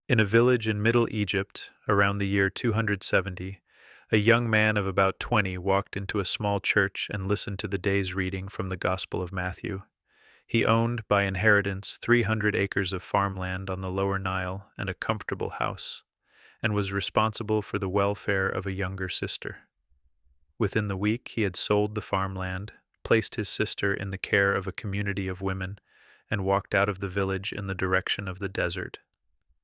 In a village in Middle Egypt, around the year 270, a young man of about 20 walked into a small church and listened to the day's reading from the Gospel of Matthew. He owned, by inheritance, 300 acres of farmland on the lower Nile and a comfortable house, and was responsible for the welfare of a younger sister. Within the week, he had sold the farmland, placed his sister in the care of a community of women, and walked out of the village in the direction of the desert.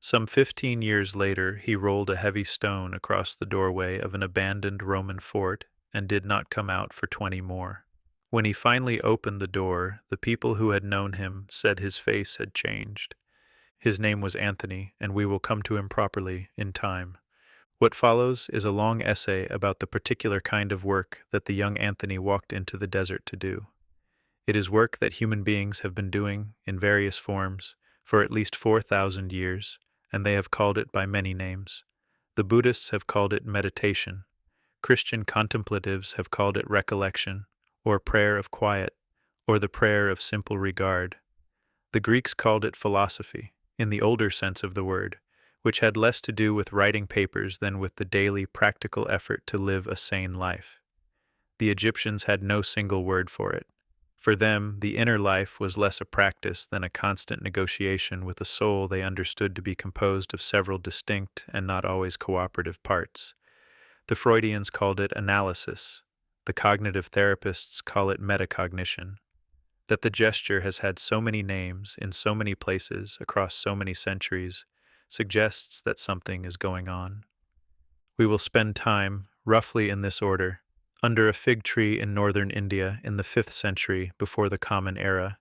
Some 15 years later, he rolled a heavy stone across the doorway of an abandoned Roman fort and did not come out for 20 more. When he finally opened the door, the people who had known him said his face had changed. His name was Anthony, and we will come to him properly in time. What follows is a long essay about the particular kind of work that the young Anthony walked into the desert to do. It is work that human beings have been doing in various forms for at least 4,000 years, and they have called it by many names. The Buddhists have called it meditation. Christian contemplatives have called it recollection, or prayer of quiet, or the prayer of simple regard. The Greeks called it philosophy, in the older sense of the word, which had less to do with writing papers than with the daily practical effort to live a sane life. The Egyptians had no single word for it. For them, the inner life was less a practice than a constant negotiation with a soul they understood to be composed of several distinct and not always cooperative parts. The Freudians called it analysis. The cognitive therapists call it metacognition. That the gesture has had so many names in so many places across so many centuries suggests that something is going on. We will spend time, roughly in this order, under a fig tree in northern India in the 5th century before the Common Era,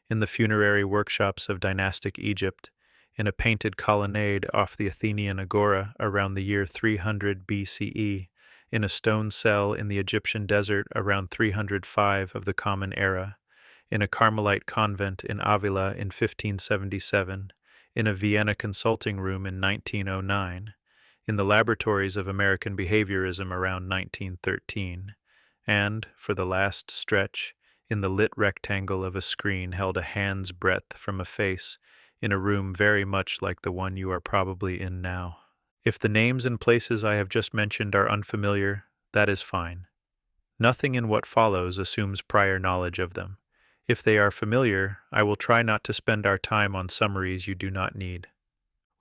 in the funerary workshops of dynastic Egypt, in a painted colonnade off the Athenian Agora around the year 300 BCE, in a stone cell in the Egyptian desert around 305 of the Common Era, in a Carmelite convent in Ávila in 1577, in a Vienna consulting room in 1909, in the laboratories of American behaviorism around 1913, and, for the last stretch, in the lit rectangle of a screen held a hand's breadth from a face in a room very much like the one you are probably in now. If the names and places I have just mentioned are unfamiliar, that is fine. Nothing in what follows assumes prior knowledge of them. If they are familiar, I will try not to spend our time on summaries you do not need.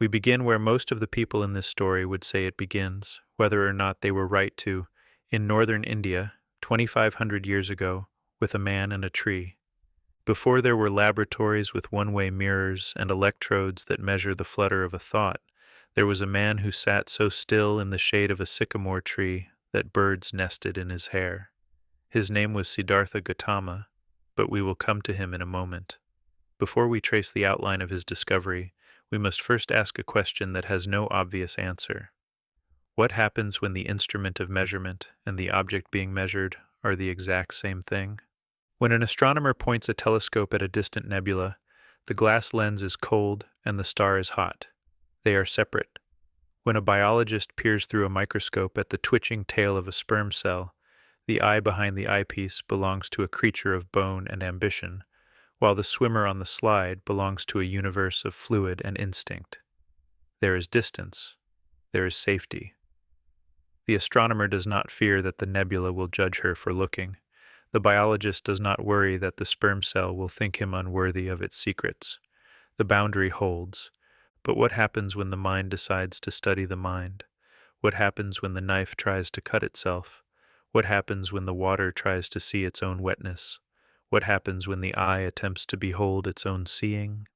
We begin where most of the people in this story would say it begins, whether or not they were right to, in northern India, 2,500 years ago, with a man and a tree. Before there were laboratories with one-way mirrors and electrodes that measure the flutter of a thought, there was a man who sat so still in the shade of a sycamore tree that birds nested in his hair. His name was Siddhartha Gautama, but we will come to him in a moment. Before we trace the outline of his discovery, we must first ask a question that has no obvious answer. What happens when the instrument of measurement and the object being measured are the exact same thing? When an astronomer points a telescope at a distant nebula, the glass lens is cold and the star is hot. They are separate. When a biologist peers through a microscope at the twitching tail of a sperm cell, the eye behind the eyepiece belongs to a creature of bone and ambition, while the swimmer on the slide belongs to a universe of fluid and instinct. There is distance. There is safety. The astronomer does not fear that the nebula will judge her for looking. The biologist does not worry that the sperm cell will think him unworthy of its secrets. The boundary holds. But what happens when the mind decides to study the mind? What happens when the knife tries to cut itself? What happens when the water tries to see its own wetness? What happens when the eye attempts to behold its own seeing?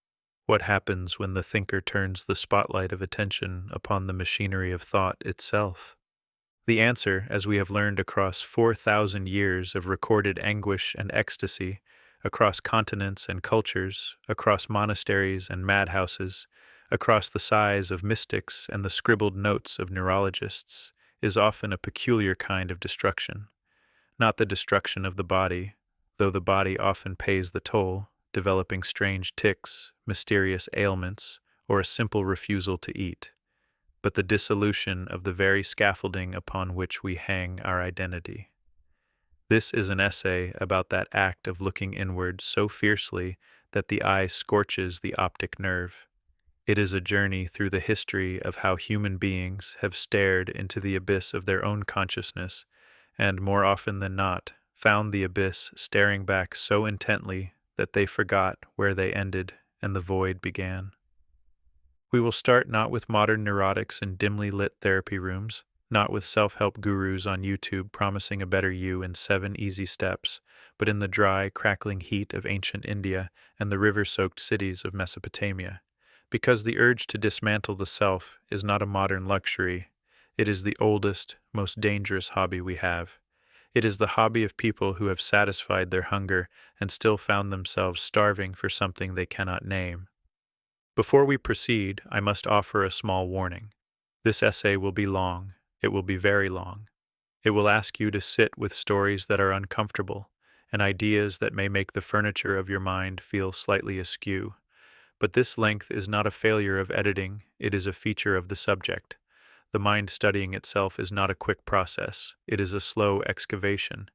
What happens when the thinker turns the spotlight of attention upon the machinery of thought itself? The answer, as we have learned across 4,000 years of recorded anguish and ecstasy, across continents and cultures, across monasteries and madhouses, across the sighs of mystics and the scribbled notes of neurologists, is often a peculiar kind of destruction. Not the destruction of the body, though the body often pays the toll, developing strange tics, mysterious ailments, or a simple refusal to eat, but the dissolution of the very scaffolding upon which we hang our identity. This is an essay about that act of looking inward so fiercely that the eye scorches the optic nerve. It is a journey through the history of how human beings have stared into the abyss of their own consciousness, and more often than not, found the abyss staring back so intently that they forgot where they ended and the void began. We will start not with modern neurotics in dimly lit therapy rooms, not with self-help gurus on YouTube promising a better you in 7 easy steps, but in the dry, crackling heat of ancient India and the river-soaked cities of Mesopotamia. Because the urge to dismantle the self is not a modern luxury, it is the oldest, most dangerous hobby we have. It is the hobby of people who have satisfied their hunger and still found themselves starving for something they cannot name. Before we proceed, I must offer a small warning. This essay will be long. It will be very long. It will ask you to sit with stories that are uncomfortable and ideas that may make the furniture of your mind feel slightly askew. But this length is not a failure of editing, it is a feature of the subject. The mind studying itself is not a quick process, it is a slow excavation.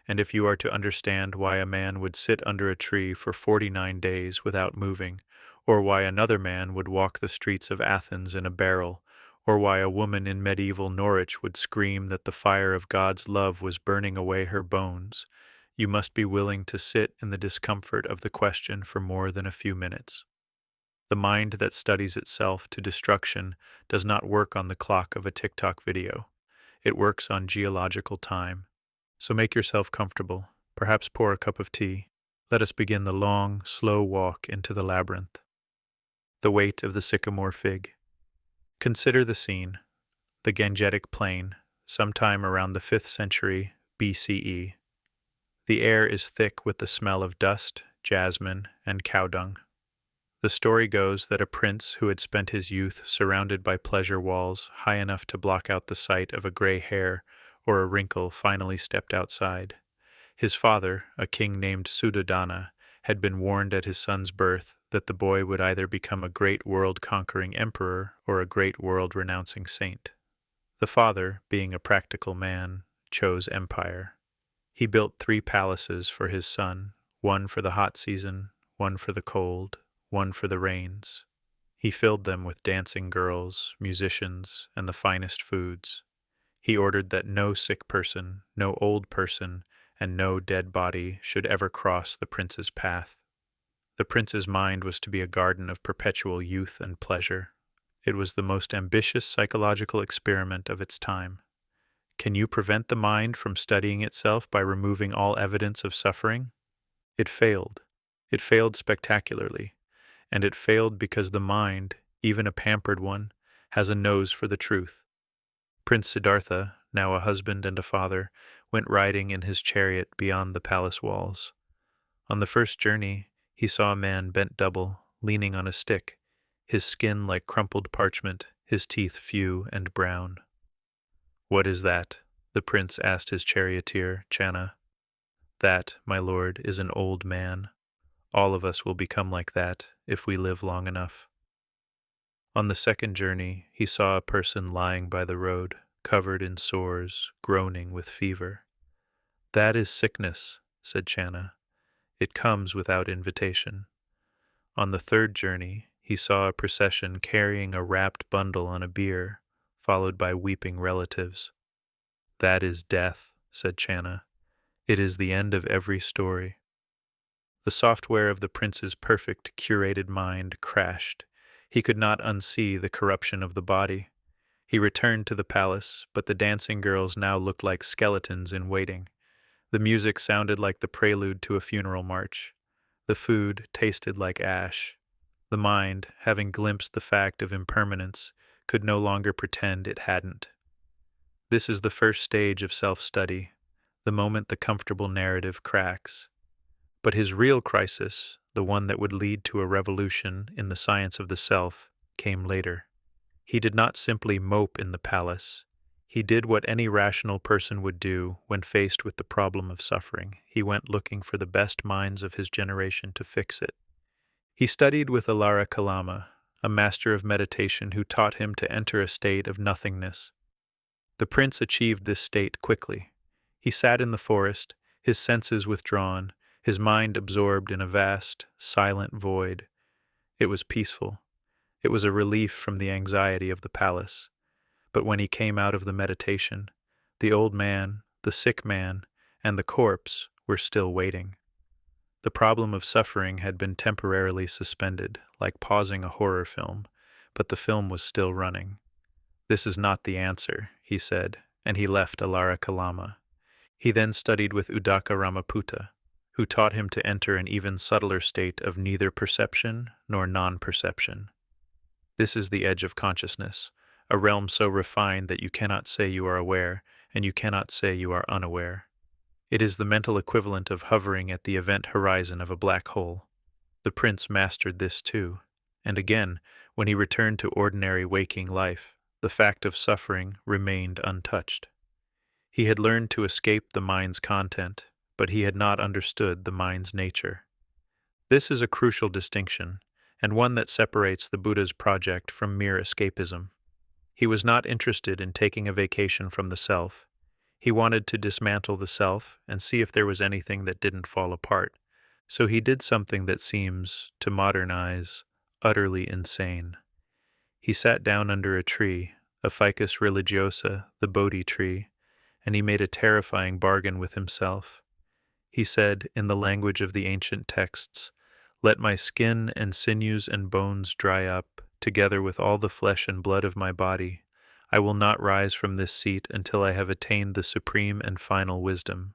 And if you are to understand why a man would sit under a tree for 49 days without moving, or why another man would walk the streets of Athens in a barrel, or why a woman in medieval Norwich would scream that the fire of God's love was burning away her bones, you must be willing to sit in the discomfort of the question for more than a few minutes. The mind that studies itself to destruction does not work on the clock of a TikTok video. It works on geological time. So make yourself comfortable, perhaps pour a cup of tea. Let us begin the long, slow walk into the labyrinth. The weight of the sycamore fig. Consider the scene, the Gangetic Plain, sometime around the 5th century BCE. The air is thick with the smell of dust, jasmine, and cow dung. The story goes that a prince who had spent his youth surrounded by pleasure walls high enough to block out the sight of a gray hair or a wrinkle finally stepped outside. His father, a king named Suddhodana, had been warned at his son's birth that the boy would either become a great world-conquering emperor or a great world-renouncing saint. The father, being a practical man, chose empire. He built 3 palaces for his son, one for the hot season, one for the cold, one for the rains. He filled them with dancing girls, musicians, and the finest foods. He ordered that no sick person, no old person, and no dead body should ever cross the prince's path. The prince's mind was to be a garden of perpetual youth and pleasure. It was the most ambitious psychological experiment of its time. Can you prevent the mind from studying itself by removing all evidence of suffering? It failed. It failed spectacularly. And it failed because the mind, even a pampered one, has a nose for the truth. Prince Siddhartha, now a husband and a father, went riding in his chariot beyond the palace walls. On the first journey, he saw a man bent double, leaning on a stick, his skin like crumpled parchment, his teeth few and brown. "What is that?" the prince asked his charioteer, Channa. "That, my lord, is an old man. All of us will become like that if we live long enough." On the second journey, he saw a person lying by the road, covered in sores, groaning with fever. "That is sickness," said Channa. "It comes without invitation." On the third journey, he saw a procession carrying a wrapped bundle on a bier, followed by weeping relatives. "That is death," said Channa. "It is the end of every story." The software of the prince's perfect, curated mind crashed. He could not unsee the corruption of the body. He returned to the palace, but the dancing girls now looked like skeletons in waiting. The music sounded like the prelude to a funeral march. The food tasted like ash. The mind, having glimpsed the fact of impermanence, could no longer pretend it hadn't. This is the first stage of self-study, the moment the comfortable narrative cracks. But his real crisis, the one that would lead to a revolution in the science of the self, came later. He did not simply mope in the palace. He did what any rational person would do when faced with the problem of suffering. He went looking for the best minds of his generation to fix it. He studied with Alara Kalama, a master of meditation who taught him to enter a state of nothingness. The prince achieved this state quickly. He sat in the forest, his senses withdrawn, his mind absorbed in a vast, silent void. It was peaceful. It was a relief from the anxiety of the palace. But when he came out of the meditation, the old man, the sick man, and the corpse were still waiting. The problem of suffering had been temporarily suspended, like pausing a horror film, but the film was still running. "This is not the answer," he said, and he left Alara Kalama. He then studied with Udaka Ramaputta, who taught him to enter an even subtler state of neither perception nor non-perception. This is the edge of consciousness, a realm so refined that you cannot say you are aware, and you cannot say you are unaware. It is the mental equivalent of hovering at the event horizon of a black hole. The prince mastered this too, and again, when he returned to ordinary waking life, the fact of suffering remained untouched. He had learned to escape the mind's content, but he had not understood the mind's nature. This is a crucial distinction, and one that separates the Buddha's project from mere escapism. He was not interested in taking a vacation from the self. He wanted to dismantle the self and see if there was anything that didn't fall apart. So he did something that seems, to modern eyes, utterly insane. He sat down under a tree, a Ficus religiosa, the Bodhi tree, and he made a terrifying bargain with himself. He said, in the language of the ancient texts, "Let my skin and sinews and bones dry up, together with all the flesh and blood of my body. I will not rise from this seat until I have attained the supreme and final wisdom."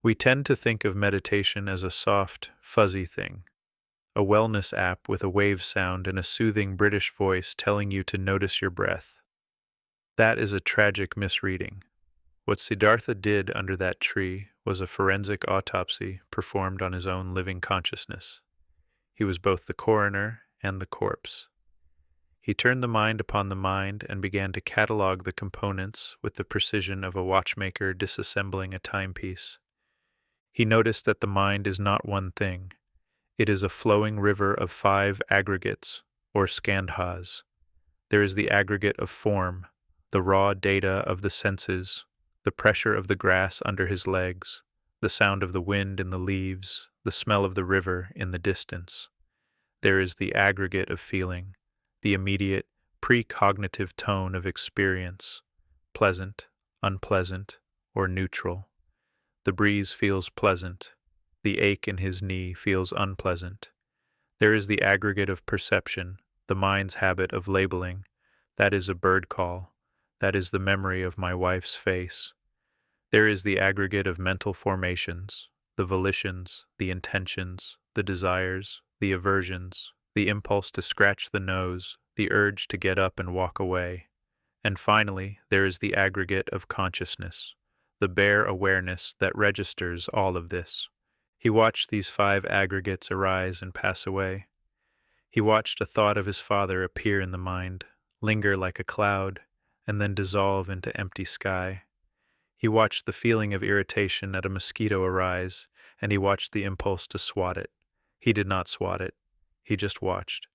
We tend to think of meditation as a soft, fuzzy thing, a wellness app with a wave sound and a soothing British voice telling you to notice your breath. That is a tragic misreading. What Siddhartha did under that tree was a forensic autopsy performed on his own living consciousness. He was both the coroner and the corpse. He turned the mind upon the mind and began to catalog the components with the precision of a watchmaker disassembling a timepiece. He noticed that the mind is not one thing. It is a flowing river of 5 aggregates, or skandhas. There is the aggregate of form, the raw data of the senses, the pressure of the grass under his legs, the sound of the wind in the leaves, the smell of the river in the distance. There is the aggregate of feeling, the immediate, precognitive tone of experience, pleasant, unpleasant, or neutral. The breeze feels pleasant. The ache in his knee feels unpleasant. There is the aggregate of perception, the mind's habit of labeling. That is a bird call. That is the memory of my wife's face. There is the aggregate of mental formations, the volitions, the intentions, the desires, the aversions, the impulse to scratch the nose, the urge to get up and walk away. And finally, there is the aggregate of consciousness, the bare awareness that registers all of this. He watched these 5 aggregates arise and pass away. He watched a thought of his father appear in the mind, linger like a cloud, and then dissolve into empty sky. He watched the feeling of irritation at a mosquito arise, and he watched the impulse to swat it. He did not swat it. He just watched.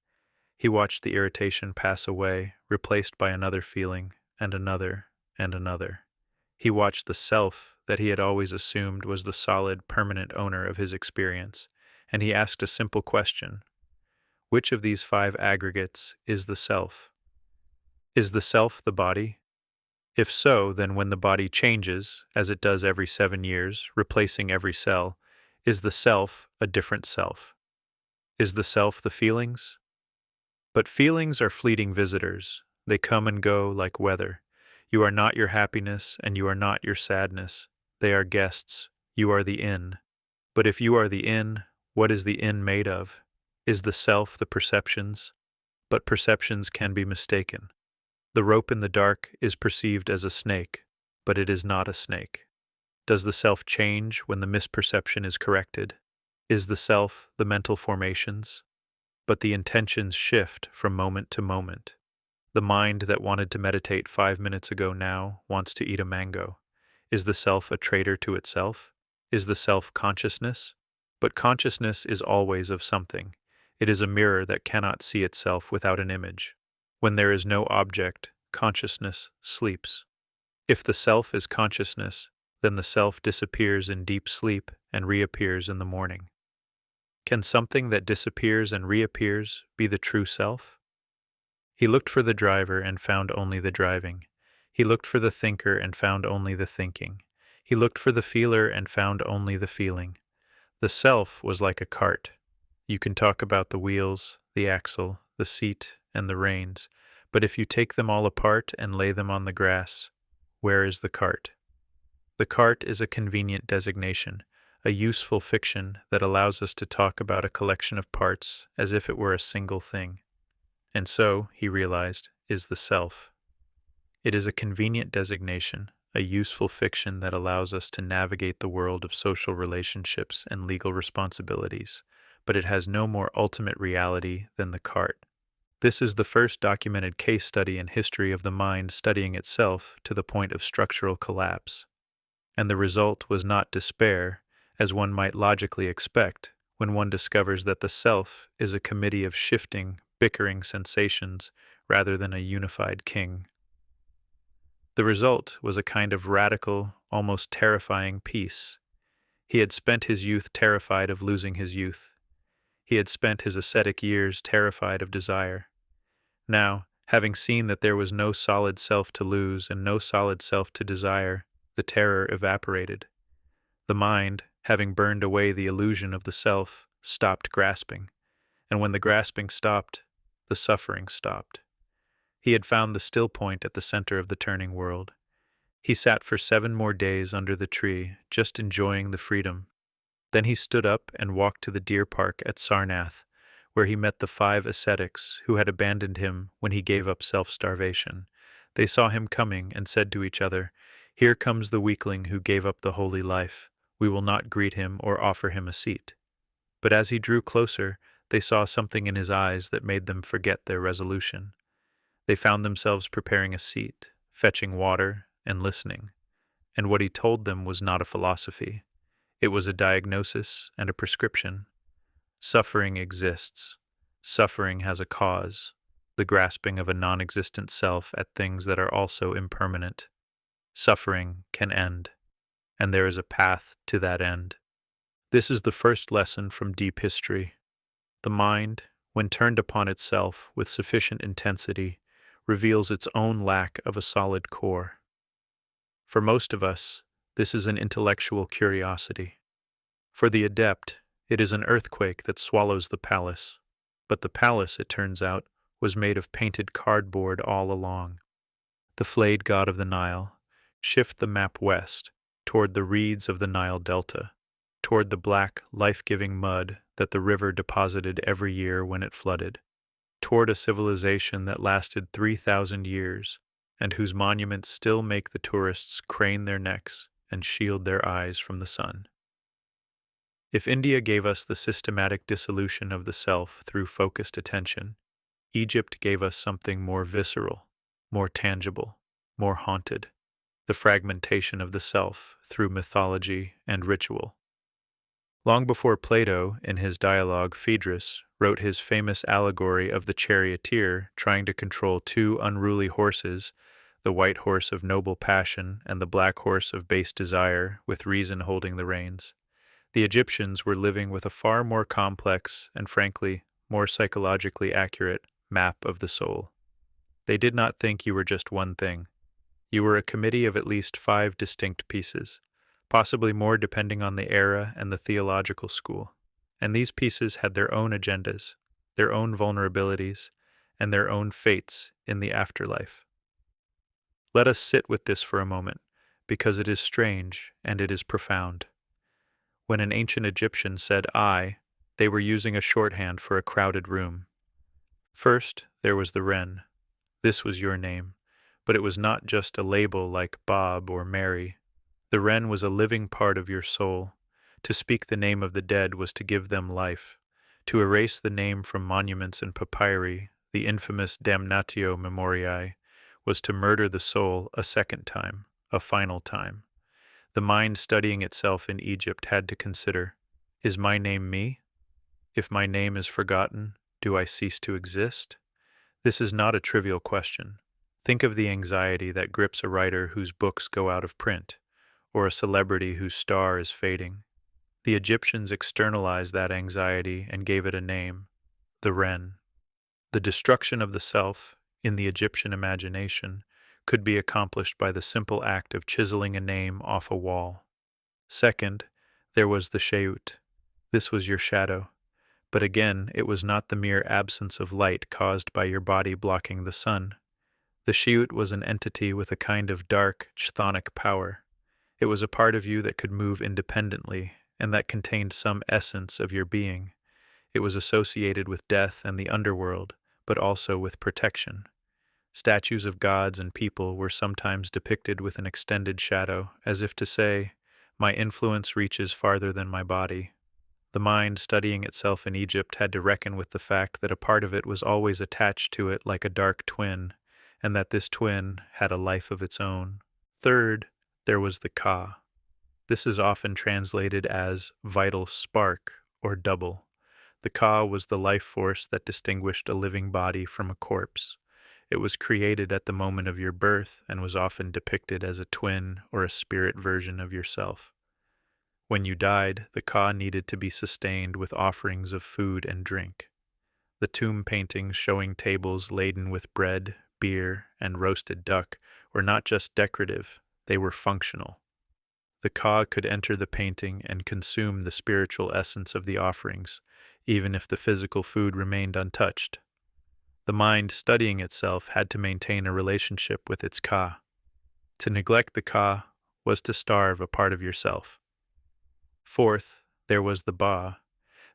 He watched the irritation pass away, replaced by another feeling, and another, and another. He watched the self that he had always assumed was the solid, permanent owner of his experience, and he asked a simple question. Which of these 5 aggregates is the self? Is the self the body? If so, then when the body changes, as it does every 7 years, replacing every cell, is the self a different self? Is the self the feelings? But feelings are fleeting visitors. They come and go like weather. You are not your happiness, and you are not your sadness. They are guests. You are the inn. But if you are the inn, what is the inn made of? Is the self the perceptions? But perceptions can be mistaken. The rope in the dark is perceived as a snake, but it is not a snake. Does the self change when the misperception is corrected? Is the self the mental formations? But the intentions shift from moment to moment. The mind that wanted to meditate 5 minutes ago now wants to eat a mango. Is the self a traitor to itself? Is the self consciousness? But consciousness is always of something. It is a mirror that cannot see itself without an image. When there is no object, consciousness sleeps. If the self is consciousness, then the self disappears in deep sleep and reappears in the morning. Can something that disappears and reappears be the true self? He looked for the driver and found only the driving. He looked for the thinker and found only the thinking. He looked for the feeler and found only the feeling. The self was like a cart. You can talk about the wheels, the axle, the seat, and the reins, but if you take them all apart and lay them on the grass, where is the cart? The cart is a convenient designation, a useful fiction that allows us to talk about a collection of parts as if it were a single thing. And so, he realized, is the self. It is a convenient designation, a useful fiction that allows us to navigate the world of social relationships and legal responsibilities, but it has no more ultimate reality than the cart. This is the first documented case study in history of the mind studying itself to the point of structural collapse. And the result was not despair, as one might logically expect when one discovers that the self is a committee of shifting, bickering sensations rather than a unified king. The result was a kind of radical, almost terrifying peace. He had spent his youth terrified of losing his youth. He had spent his ascetic years terrified of desire. Now, having seen that there was no solid self to lose and no solid self to desire, the terror evaporated. The mind, having burned away the illusion of the self, stopped grasping, and when the grasping stopped, the suffering stopped. He had found the still point at the center of the turning world. He sat for 7 more days under the tree, just enjoying the freedom. Then he stood up and walked to the deer park at Sarnath, where he met the 5 ascetics who had abandoned him when he gave up self-starvation. They saw him coming and said to each other, "Here comes the weakling who gave up the holy life. We will not greet him or offer him a seat." But as he drew closer, they saw something in his eyes that made them forget their resolution. They found themselves preparing a seat, fetching water, and listening. And what he told them was not a philosophy. It was a diagnosis and a prescription. Suffering exists. Suffering has a cause, the grasping of a non-existent self at things that are also impermanent. Suffering can end, and there is a path to that end. This is the first lesson from deep history. The mind, when turned upon itself with sufficient intensity, reveals its own lack of a solid core. For most of us, this is an intellectual curiosity. For the adept, it is an earthquake that swallows the palace. But the palace, it turns out, was made of painted cardboard all along. The flayed god of the Nile, shift the map west, toward the reeds of the Nile Delta, toward the black, life-giving mud that the river deposited every year when it flooded, toward a civilization that lasted 3,000 years, and whose monuments still make the tourists crane their necks and shield their eyes from the sun. If India gave us the systematic dissolution of the self through focused attention, Egypt gave us something more visceral, more tangible, more haunted, the fragmentation of the self through mythology and ritual. Long before Plato, in his dialogue Phaedrus, wrote his famous allegory of the charioteer trying to control 2 unruly horses, the white horse of noble passion and the black horse of base desire, with reason holding the reins, the Egyptians were living with a far more complex and, frankly, more psychologically accurate map of the soul. They did not think you were just one thing. You were a committee of at least 5 distinct pieces, possibly more depending on the era and the theological school. And these pieces had their own agendas, their own vulnerabilities, and their own fates in the afterlife. Let us sit with this for a moment, because it is strange and it is profound. When an ancient Egyptian said "I," they were using a shorthand for a crowded room. First, there was the wren. This was your name, but it was not just a label like Bob or Mary. The wren was a living part of your soul. To speak the name of the dead was to give them life. To erase the name from monuments and papyri, the infamous damnatio memoriae, was to murder the soul a second time, a final time. The mind studying itself in Egypt had to consider, is my name me? If my name is forgotten, do I cease to exist? This is not a trivial question. Think of the anxiety that grips a writer whose books go out of print, or a celebrity whose star is fading. The Egyptians externalized that anxiety and gave it a name, the wren. The destruction of the self, in the Egyptian imagination, could be accomplished by the simple act of chiseling a name off a wall. Second, there was the Sheut. This was your shadow. But again, it was not the mere absence of light caused by your body blocking the sun. The Sheut was an entity with a kind of dark, chthonic power. It was a part of you that could move independently, and that contained some essence of your being. It was associated with death and the underworld, but also with protection. Statues of gods and people were sometimes depicted with an extended shadow, as if to say, "My influence reaches farther than my body." The mind studying itself in Egypt had to reckon with the fact that a part of it was always attached to it like a dark twin, and that this twin had a life of its own. Third, there was the Ka. This is often translated as vital spark or double. The Ka was the life force that distinguished a living body from a corpse. It was created at the moment of your birth and was often depicted as a twin or a spirit version of yourself. When you died, the Ka needed to be sustained with offerings of food and drink. The tomb paintings showing tables laden with bread, beer, and roasted duck were not just decorative, they were functional. The Ka could enter the painting and consume the spiritual essence of the offerings, even if the physical food remained untouched. The mind studying itself had to maintain a relationship with its Ka. To neglect the Ka was to starve a part of yourself. Fourth, there was the Ba.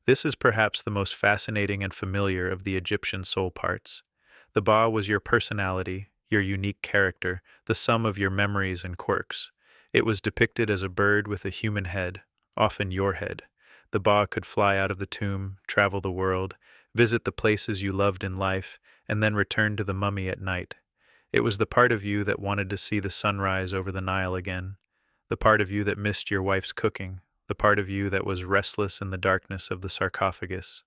This is perhaps the most fascinating and familiar of the Egyptian soul parts. The Ba was your personality, your unique character, the sum of your memories and quirks. It was depicted as a bird with a human head, often your head. The Ba could fly out of the tomb, travel the world, visit the places you loved in life, and then return to the mummy at night. It was the part of you that wanted to see the sunrise over the Nile again, the part of you that missed your wife's cooking, the part of you that was restless in the darkness of the sarcophagus.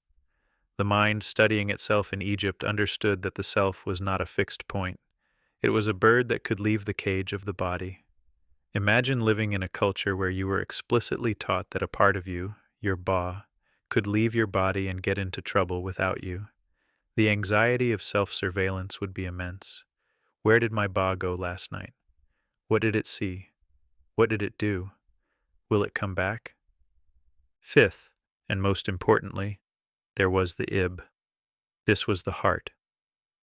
The mind studying itself in Egypt understood that the self was not a fixed point. It was a bird that could leave the cage of the body. Imagine living in a culture where you were explicitly taught that a part of you, your Ba, could leave your body and get into trouble without you. The anxiety of self-surveillance would be immense. Where did my Ba go last night? What did it see? What did it do? Will it come back? Fifth, and most importantly, there was the Ib. This was the heart,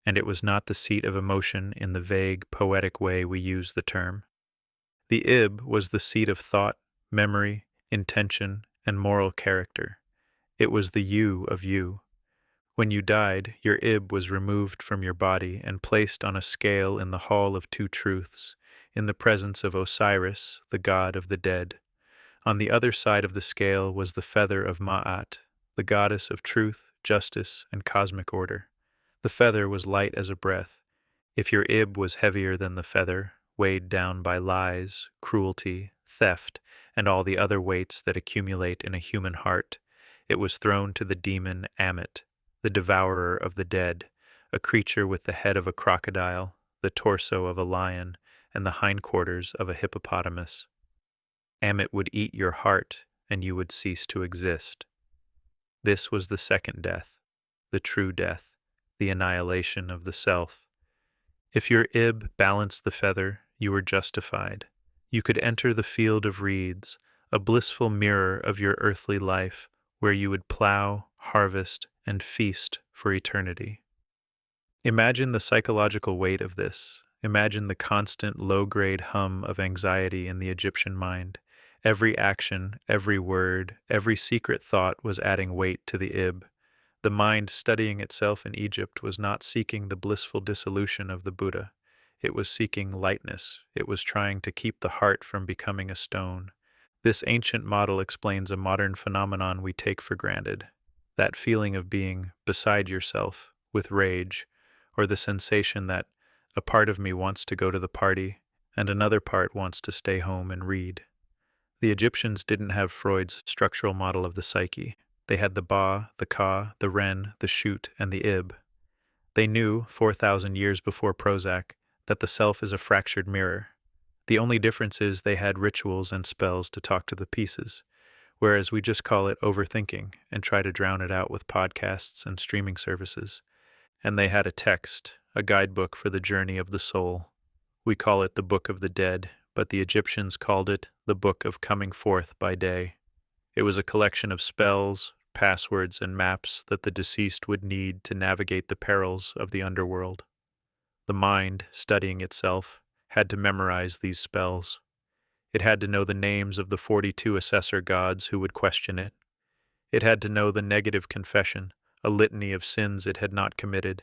and it was not the seat of emotion in the vague, poetic way we use the term. The Ib was the seat of thought, memory, intention, and moral character. It was the you of you. When you died, your Ib was removed from your body and placed on a scale in the Hall of Two Truths, in the presence of Osiris, the god of the dead. On the other side of the scale was the feather of Ma'at, the goddess of truth, justice, and cosmic order. The feather was light as a breath. If your Ib was heavier than the feather, weighed down by lies, cruelty, theft, and all the other weights that accumulate in a human heart, it was thrown to the demon Amit, the devourer of the dead, a creature with the head of a crocodile, the torso of a lion, and the hindquarters of a hippopotamus. Amit would eat your heart, and you would cease to exist. This was the second death, the true death, the annihilation of the self. If your Ib balanced the feather, you were justified. You could enter the field of reeds, a blissful mirror of your earthly life, where you would plow, harvest, and feast for eternity. Imagine the psychological weight of this. Imagine the constant low-grade hum of anxiety in the Egyptian mind. Every action, every word, every secret thought was adding weight to the Ib. The mind studying itself in Egypt was not seeking the blissful dissolution of the Buddha. It was seeking lightness. It was trying to keep the heart from becoming a stone. This ancient model explains a modern phenomenon we take for granted. That feeling of being beside yourself, with rage, or the sensation that a part of me wants to go to the party and another part wants to stay home and read. The Egyptians didn't have Freud's structural model of the psyche. They had the Ba, the Ka, the Ren, the Shoot, and the Ib. They knew, 4,000 years before Prozac, that the self is a fractured mirror. The only difference is they had rituals and spells to talk to the pieces, whereas we just call it overthinking and try to drown it out with podcasts and streaming services. and they had a text, a guidebook for the journey of the soul. We call it the Book of the Dead, but the Egyptians called it the Book of Coming Forth by Day. It was a collection of spells, passwords, and maps that the deceased would need to navigate the perils of the underworld. The mind, studying itself, had to memorize these spells. It had to know the names of the 42 assessor gods who would question it. It had to know the negative confession, a litany of sins it had not committed.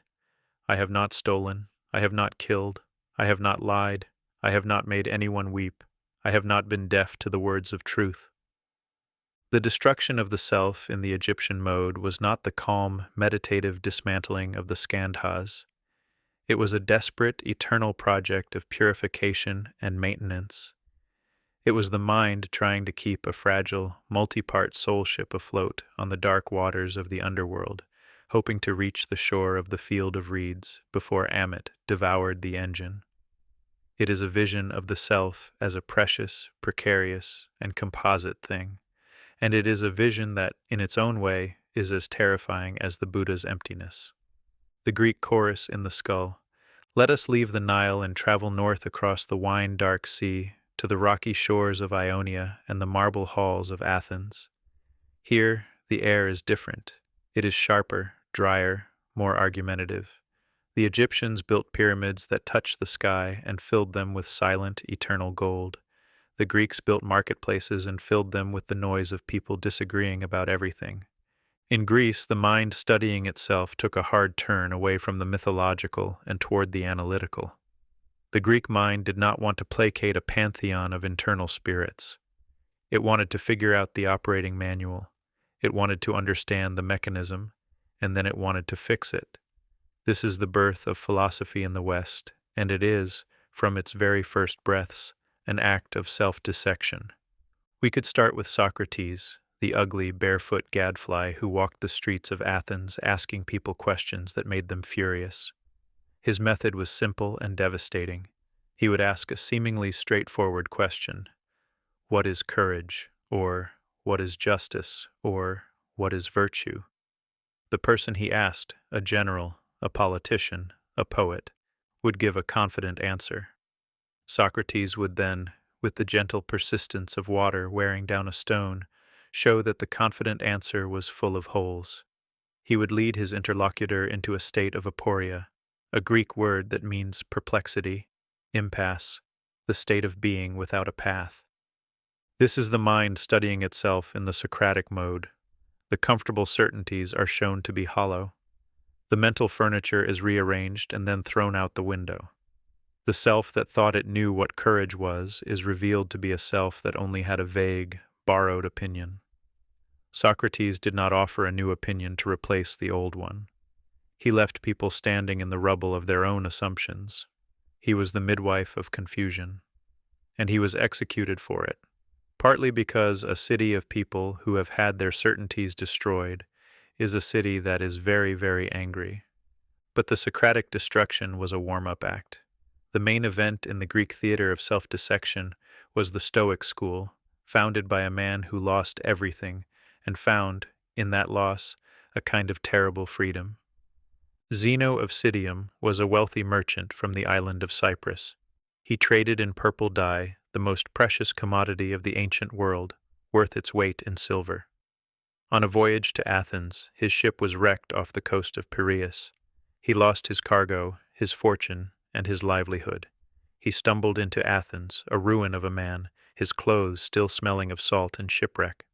I have not stolen. I have not killed. I have not lied. I have not made anyone weep. I have not been deaf to the words of truth. The destruction of the self in the Egyptian mode was not the calm, meditative dismantling of the skandhas. It was a desperate, eternal project of purification and maintenance. It was the mind trying to keep a fragile, multi-part soul ship afloat on the dark waters of the underworld, hoping to reach the shore of the field of reeds before Amit devoured the engine. It is a vision of the self as a precious, precarious, and composite thing, and it is a vision that, in its own way, is as terrifying as the Buddha's emptiness. The Greek chorus in the skull, "Let us leave the Nile and travel north across the wine-dark sea to the rocky shores of Ionia and the marble halls of Athens." Here, the air is different. It is sharper, drier, more argumentative. The Egyptians built pyramids that touched the sky and filled them with silent, eternal gold. The Greeks built marketplaces and filled them with the noise of people disagreeing about everything. In Greece, the mind studying itself took a hard turn away from the mythological and toward the analytical. The Greek mind did not want to placate a pantheon of internal spirits. It wanted to figure out the operating manual. It wanted to understand the mechanism, and then it wanted to fix it. This is the birth of philosophy in the West, and it is, from its very first breaths, an act of self-dissection. We could start with Socrates, the ugly, barefoot gadfly who walked the streets of Athens asking people questions that made them furious. His method was simple and devastating. He would ask a seemingly straightforward question: what is courage? Or what is justice? Or what is virtue? The person he asked, a general, a politician, a poet, would give a confident answer. Socrates would then, with the gentle persistence of water wearing down a stone, show that the confident answer was full of holes. He would lead his interlocutor into a state of aporia, a Greek word that means perplexity, impasse, the state of being without a path. This is the mind studying itself in the Socratic mode. The comfortable certainties are shown to be hollow. The mental furniture is rearranged and then thrown out the window. The self that thought it knew what courage was is revealed to be a self that only had a vague, borrowed opinion. Socrates did not offer a new opinion to replace the old one. He left people standing in the rubble of their own assumptions. He was the midwife of confusion, and he was executed for it, partly because a city of people who have had their certainties destroyed is a city that is very, very angry. But the Socratic destruction was a warm-up act. The main event in the Greek theater of self-dissection was the Stoic school, founded by a man who lost everything and found, in that loss, a kind of terrible freedom. Zeno of Citium was a wealthy merchant from the island of Cyprus. He traded in purple dye, the most precious commodity of the ancient world, worth its weight in silver. On a voyage to Athens, his ship was wrecked off the coast of Piraeus. He lost his cargo, his fortune, and his livelihood. He stumbled into Athens, a ruin of a man, his clothes still smelling of salt and shipwreck.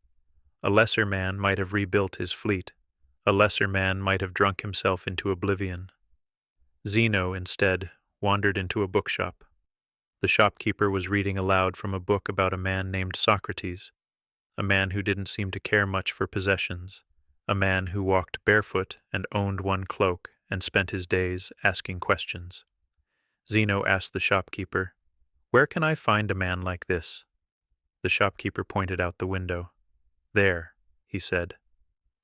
A lesser man might have rebuilt his fleet. A lesser man might have drunk himself into oblivion. Zeno, instead, wandered into a bookshop. The shopkeeper was reading aloud from a book about a man named Socrates, a man who didn't seem to care much for possessions, a man who walked barefoot and owned one cloak and spent his days asking questions. Zeno asked the shopkeeper, "Where can I find a man like this?" The shopkeeper pointed out the window. "There," he said.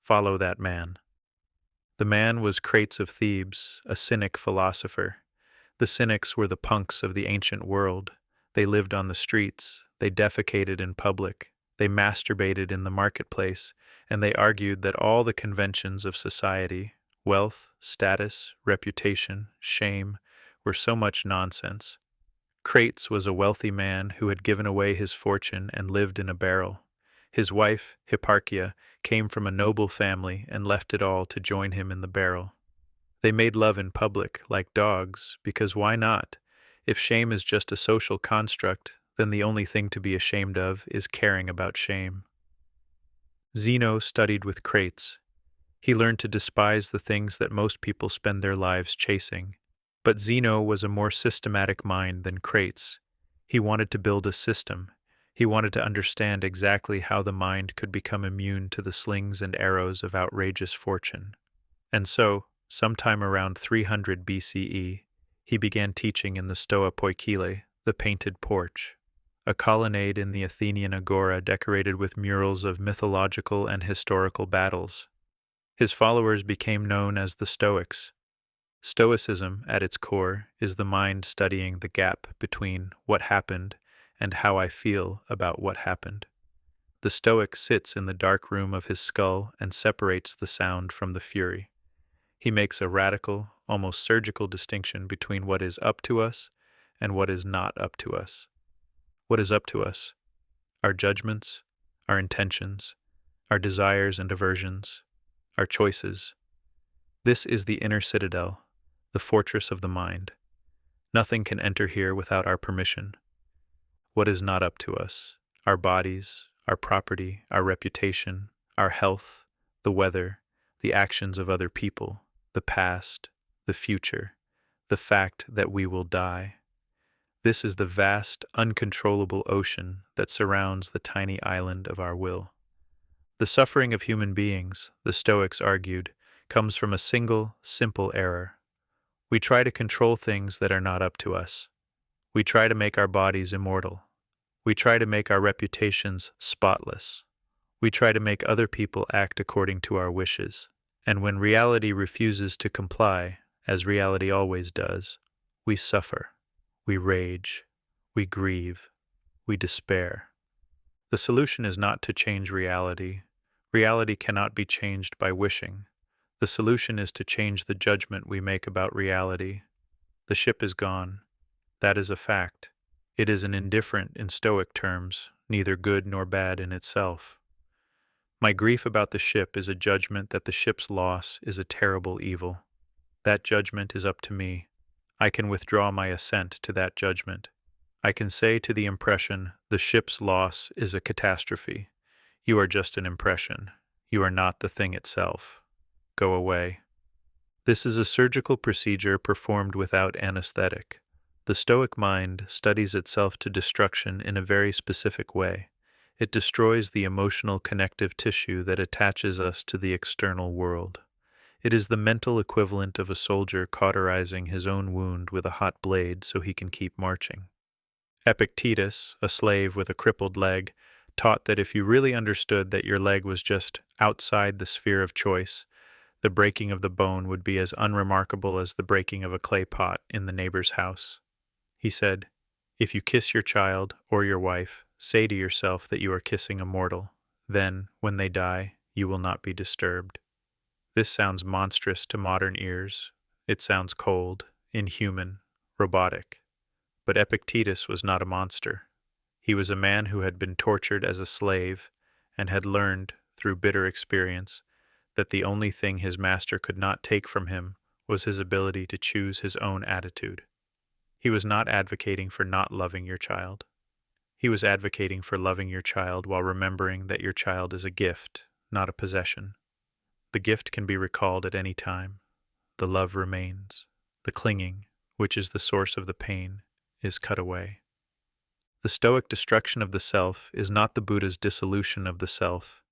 "Follow that man." The man was Crates of Thebes, a cynic philosopher. The cynics were the punks of the ancient world. They lived on the streets, they defecated in public, they masturbated in the marketplace, and they argued that all the conventions of society, Wealth, status, reputation, shame were so much nonsense. Crates was a wealthy man who had given away his fortune and lived in a barrel. His wife, Hipparchia, came from a noble family and left it all to join him in the barrel. They made love in public, like dogs, because why not? If shame is just a social construct, then the only thing to be ashamed of is caring about shame. Zeno studied with Crates. He learned to despise the things that most people spend their lives chasing. But Zeno was a more systematic mind than Crates. He wanted to build a system. He wanted to understand exactly how the mind could become immune to the slings and arrows of outrageous fortune. And so, sometime around 300 BCE, he began teaching in the Stoa Poikile, the painted porch, a colonnade in the Athenian agora decorated with murals of mythological and historical battles. His followers became known as the Stoics. Stoicism, at its core, is the mind studying the gap between what happened and how I feel about what happened. The Stoic sits in the dark room of his skull and separates the sound from the fury. He makes a radical, almost surgical distinction between what is up to us and what is not up to us. What is up to us? Our judgments, our intentions, our desires and aversions, our choices. This is the inner citadel, the fortress of the mind. Nothing can enter here without our permission. What is not up to us? Our bodies, our property, our reputation, our health, the weather, the actions of other people, the past, the future, the fact that we will die. This is the vast, uncontrollable ocean that surrounds the tiny island of our will. The suffering of human beings, the Stoics argued, comes from a single, simple error. We try to control things that are not up to us. We try to make our bodies immortal. We try to make our reputations spotless. We try to make other people act according to our wishes. And when reality refuses to comply, as reality always does, we suffer, we rage, we grieve, we despair. The solution is not to change reality. Reality cannot be changed by wishing. The solution is to change the judgment we make about reality. The ship is gone. That is a fact. It is an indifferent in Stoic terms, neither good nor bad in itself. My grief about the ship is a judgment that the ship's loss is a terrible evil. That judgment is up to me. I can withdraw my assent to that judgment. I can say to the impression, the ship's loss is a catastrophe. You are just an impression. You are not the thing itself. Go away. This is a surgical procedure performed without anesthetic. The Stoic mind studies itself to destruction in a very specific way. It destroys the emotional connective tissue that attaches us to the external world. It is the mental equivalent of a soldier cauterizing his own wound with a hot blade so he can keep marching. Epictetus, a slave with a crippled leg, taught that if you really understood that your leg was just outside the sphere of choice, the breaking of the bone would be as unremarkable as the breaking of a clay pot in the neighbor's house. He said, if you kiss your child or your wife, say to yourself that you are kissing a mortal. Then, when they die, you will not be disturbed. This sounds monstrous to modern ears. It sounds cold, inhuman, robotic. But Epictetus was not a monster. He was a man who had been tortured as a slave and had learned, through bitter experience, that the only thing his master could not take from him was his ability to choose his own attitude. He was not advocating for not loving your child. He was advocating for loving your child while remembering that your child is a gift, not a possession. The gift can be recalled at any time. The love remains. The clinging, which is the source of the pain, is cut away. The Stoic destruction of the self is not the Buddha's dissolution of the self.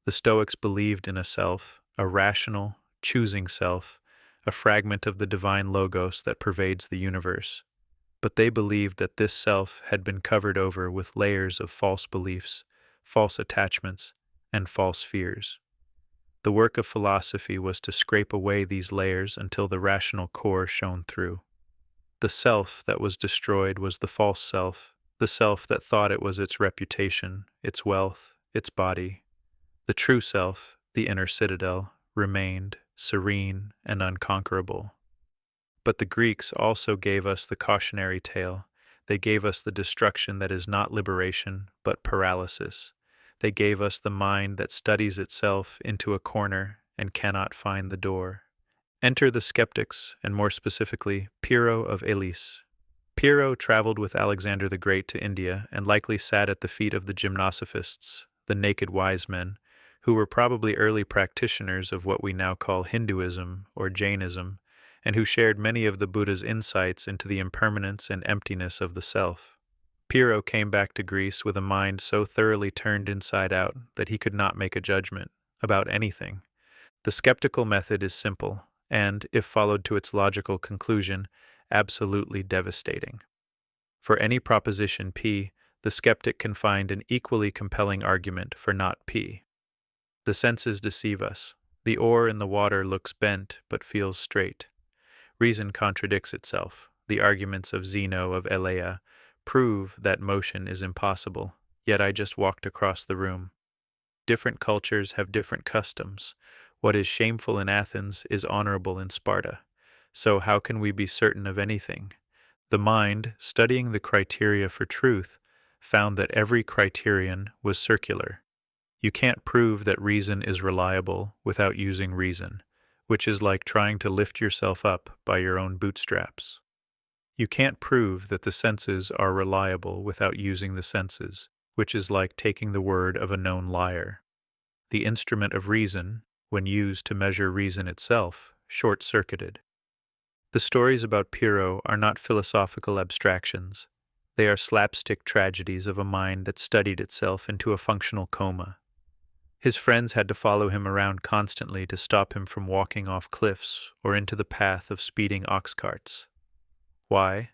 The Stoics believed in a self, a rational, choosing self, a fragment of the divine logos that pervades the universe. But they believed that this self had been covered over with layers of false beliefs, false attachments, and false fears. The work of philosophy was to scrape away these layers until the rational core shone through. The self that was destroyed was the false self, the self that thought it was its reputation, its wealth, its body. The true self, the inner citadel, remained, serene, and unconquerable. But the Greeks also gave us the cautionary tale. They gave us the destruction that is not liberation, but paralysis. They gave us the mind that studies itself into a corner and cannot find the door. Enter the skeptics, and more specifically, Pyrrho of Elis. Pyrrho traveled with Alexander the Great to India and likely sat at the feet of the gymnosophists, the naked wise men, who were probably early practitioners of what we now call Hinduism or Jainism, and who shared many of the Buddha's insights into the impermanence and emptiness of the self. Pyrrho came back to Greece with a mind so thoroughly turned inside out that he could not make a judgment about anything. The skeptical method is simple, and, if followed to its logical conclusion, absolutely devastating. For any proposition P, the skeptic can find an equally compelling argument for not P. The senses deceive us. The oar in the water looks bent but feels straight. Reason contradicts itself. The arguments of Zeno of Elea prove that motion is impossible, yet I just walked across the room. Different cultures have different customs. What is shameful in Athens is honorable in Sparta. So how can we be certain of anything? The mind, studying the criteria for truth, found that every criterion was circular. You can't prove that reason is reliable without using reason, which is like trying to lift yourself up by your own bootstraps. You can't prove that the senses are reliable without using the senses, which is like taking the word of a known liar. The instrument of reason, when used to measure reason itself, short-circuited. The stories about Pyrrho are not philosophical abstractions. They are slapstick tragedies of a mind that studied itself into a functional coma. His friends had to follow him around constantly to stop him from walking off cliffs or into the path of speeding ox carts. Why?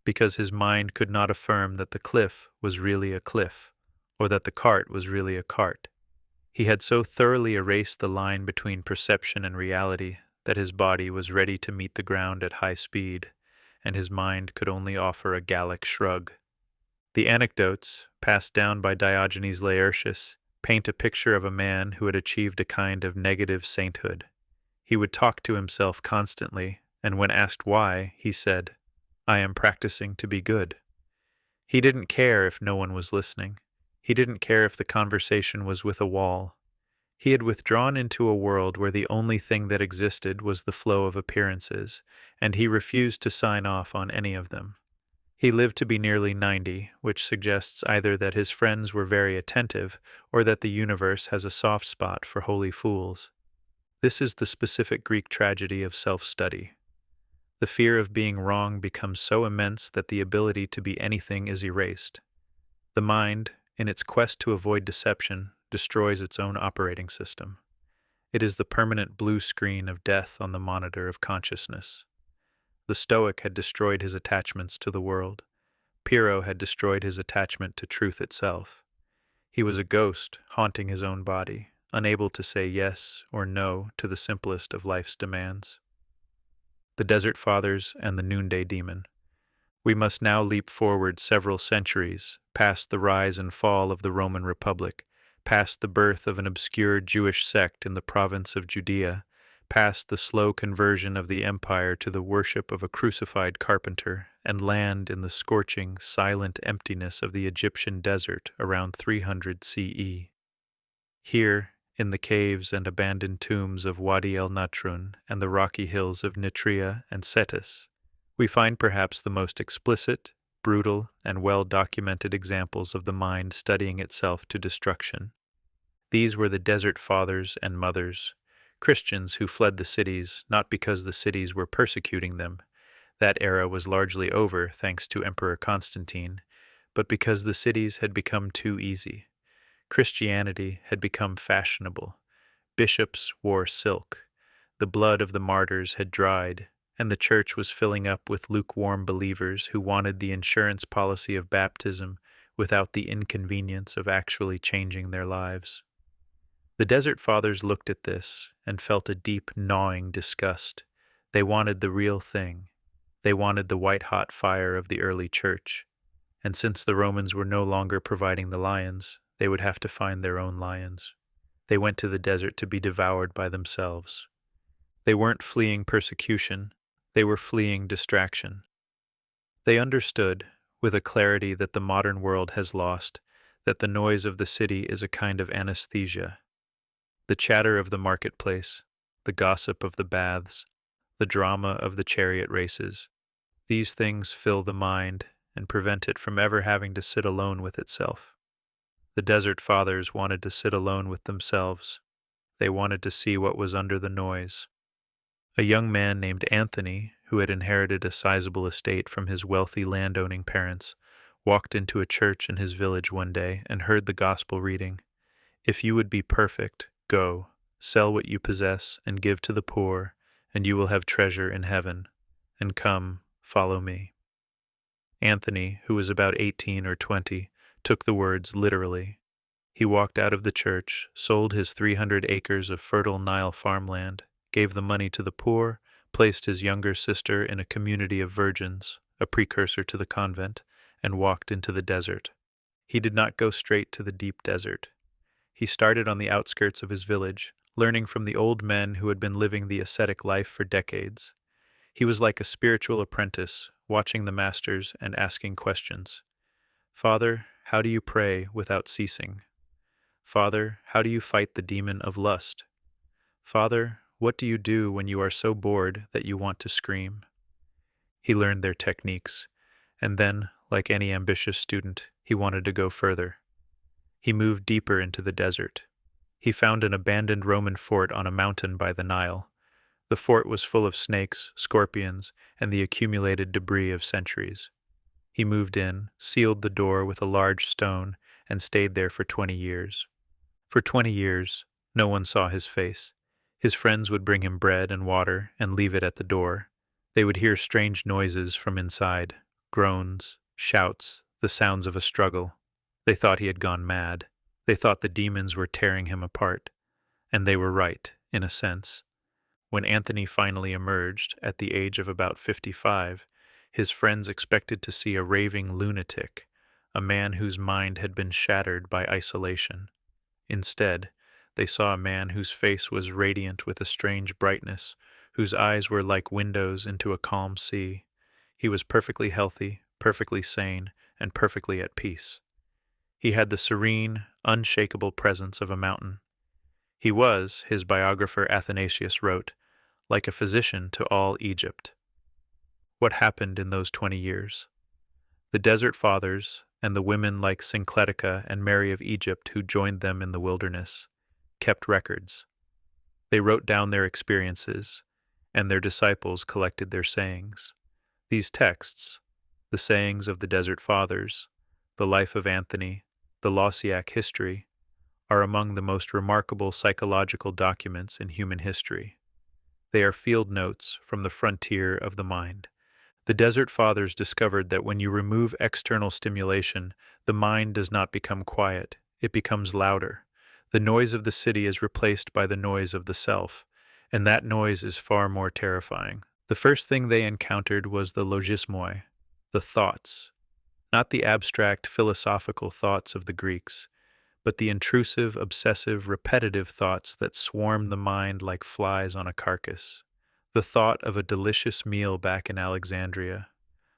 Because his mind could not affirm that the cliff was really a cliff, or that the cart was really a cart. He had so thoroughly erased the line between perception and reality that his body was ready to meet the ground at high speed, and his mind could only offer a Gallic shrug. The anecdotes, passed down by Diogenes Laertius, paint a picture of a man who had achieved a kind of negative sainthood. He would talk to himself constantly, and when asked why, he said, "I am practicing to be good." He didn't care if no one was listening. He didn't care if the conversation was with a wall. He had withdrawn into a world where the only thing that existed was the flow of appearances, and he refused to sign off on any of them. He lived to be nearly 90, which suggests either that his friends were very attentive or that the universe has a soft spot for holy fools. This is the specific Greek tragedy of self-study. The fear of being wrong becomes so immense that the ability to be anything is erased. The mind, in its quest to avoid deception, destroys its own operating system. It is the permanent blue screen of death on the monitor of consciousness. The Stoic had destroyed his attachments to the world. Pyrrho had destroyed his attachment to truth itself. He was a ghost haunting his own body, unable to say yes or no to the simplest of life's demands. The Desert Fathers and the Noonday Demon. We must now leap forward several centuries, past the rise and fall of the Roman Republic, past the birth of an obscure Jewish sect in the province of Judea, past the slow conversion of the empire to the worship of a crucified carpenter, and land in the scorching, silent emptiness of the Egyptian desert around 300 CE. Here, in the caves and abandoned tombs of Wadi el-Natrun and the rocky hills of Nitria and Cetus, we find perhaps the most explicit, brutal, and well-documented examples of the mind studying itself to destruction. These were the Desert Fathers and Mothers, Christians who fled the cities not because the cities were persecuting them. That era was largely over thanks to Emperor Constantine, but because the cities had become too easy. Christianity had become fashionable. Bishops wore silk. The blood of the martyrs had dried, and the church was filling up with lukewarm believers who wanted the insurance policy of baptism without the inconvenience of actually changing their lives. The Desert Fathers looked at this and felt a deep, gnawing disgust. They wanted the real thing. They wanted the white-hot fire of the early church. And since the Romans were no longer providing the lions, they would have to find their own lions. They went to the desert to be devoured by themselves. They weren't fleeing persecution, they were fleeing distraction. They understood, with a clarity that the modern world has lost, that the noise of the city is a kind of anesthesia. The chatter of the marketplace, the gossip of the baths, the drama of the chariot races, these things fill the mind and prevent it from ever having to sit alone with itself. The Desert Fathers wanted to sit alone with themselves. They wanted to see what was under the noise. A young man named Anthony, who had inherited a sizable estate from his wealthy landowning parents, walked into a church in his village one day and heard the gospel reading, "If you would be perfect, go, sell what you possess and give to the poor, and you will have treasure in heaven. And come, follow me." Anthony, who was about 18 or 20, took the words literally. He walked out of the church, sold his 300 acres of fertile Nile farmland, gave the money to the poor, placed his younger sister in a community of virgins, a precursor to the convent, and walked into the desert. He did not go straight to the deep desert. He started on the outskirts of his village, learning from the old men who had been living the ascetic life for decades. He was like a spiritual apprentice, watching the masters and asking questions. "Father, how do you pray without ceasing? Father, how do you fight the demon of lust? Father, what do you do when you are so bored that you want to scream?" He learned their techniques, and then, like any ambitious student, he wanted to go further. He moved deeper into the desert. He found an abandoned Roman fort on a mountain by the Nile. The fort was full of snakes, scorpions, and the accumulated debris of centuries. He moved in, sealed the door with a large stone, and stayed there for 20 years. For 20 years, no one saw his face. His friends would bring him bread and water and leave it at the door. They would hear strange noises from inside, groans, shouts, the sounds of a struggle. They thought he had gone mad. They thought the demons were tearing him apart. And they were right, in a sense. When Anthony finally emerged, at the age of about 55, his friends expected to see a raving lunatic, a man whose mind had been shattered by isolation. Instead, they saw a man whose face was radiant with a strange brightness, whose eyes were like windows into a calm sea. He was perfectly healthy, perfectly sane, and perfectly at peace. He had the serene, unshakable presence of a mountain. He was, his biographer Athanasius wrote, like a physician to all Egypt. What happened in those 20 years? The Desert Fathers, and the women like Syncletica and Mary of Egypt who joined them in the wilderness, kept records. They wrote down their experiences, and their disciples collected their sayings. These texts, the sayings of the Desert Fathers, the life of Anthony, the Lausiac history, are among the most remarkable psychological documents in human history. They are field notes from the frontier of the mind. The Desert Fathers discovered that when you remove external stimulation, the mind does not become quiet, it becomes louder. The noise of the city is replaced by the noise of the self, and that noise is far more terrifying. The first thing they encountered was the logismoi, the thoughts, not the abstract philosophical thoughts of the Greeks, but the intrusive, obsessive, repetitive thoughts that swarm the mind like flies on a carcass. The thought of a delicious meal back in Alexandria,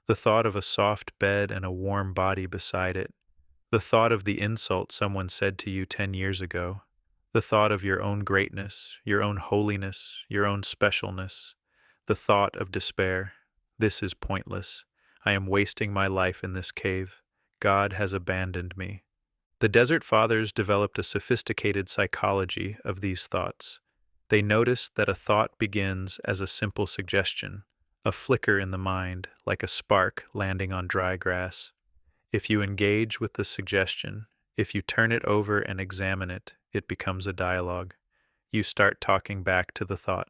the thought of a soft bed and a warm body beside it, the thought of the insult someone said to you 10 years ago, the thought of your own greatness, your own holiness, your own specialness, the thought of despair. This is pointless. I am wasting my life in this cave. God has abandoned me. The Desert Fathers developed a sophisticated psychology of these thoughts. They noticed that a thought begins as a simple suggestion, a flicker in the mind, like a spark landing on dry grass. If you engage with the suggestion, if you turn it over and examine it, it becomes a dialogue. You start talking back to the thought.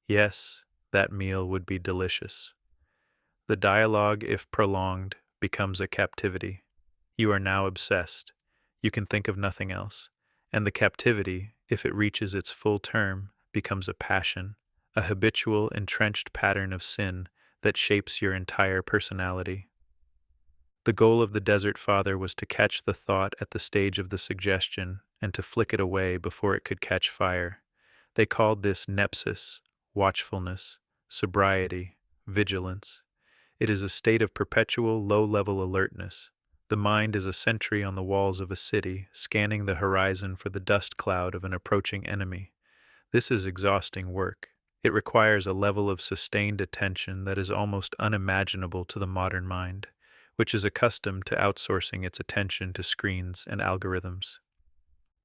Yes, that meal would be delicious. The dialogue, if prolonged, becomes a captivity. You are now obsessed. You can think of nothing else. And the captivity, if it reaches its full term, becomes a passion, a habitual, entrenched pattern of sin that shapes your entire personality. The goal of the Desert Father was to catch the thought at the stage of the suggestion and to flick it away before it could catch fire. They called this nepsis, watchfulness, sobriety, vigilance. It is a state of perpetual low-level alertness. The mind is a sentry on the walls of a city, scanning the horizon for the dust cloud of an approaching enemy. This is exhausting work. It requires a level of sustained attention that is almost unimaginable to the modern mind, which is accustomed to outsourcing its attention to screens and algorithms.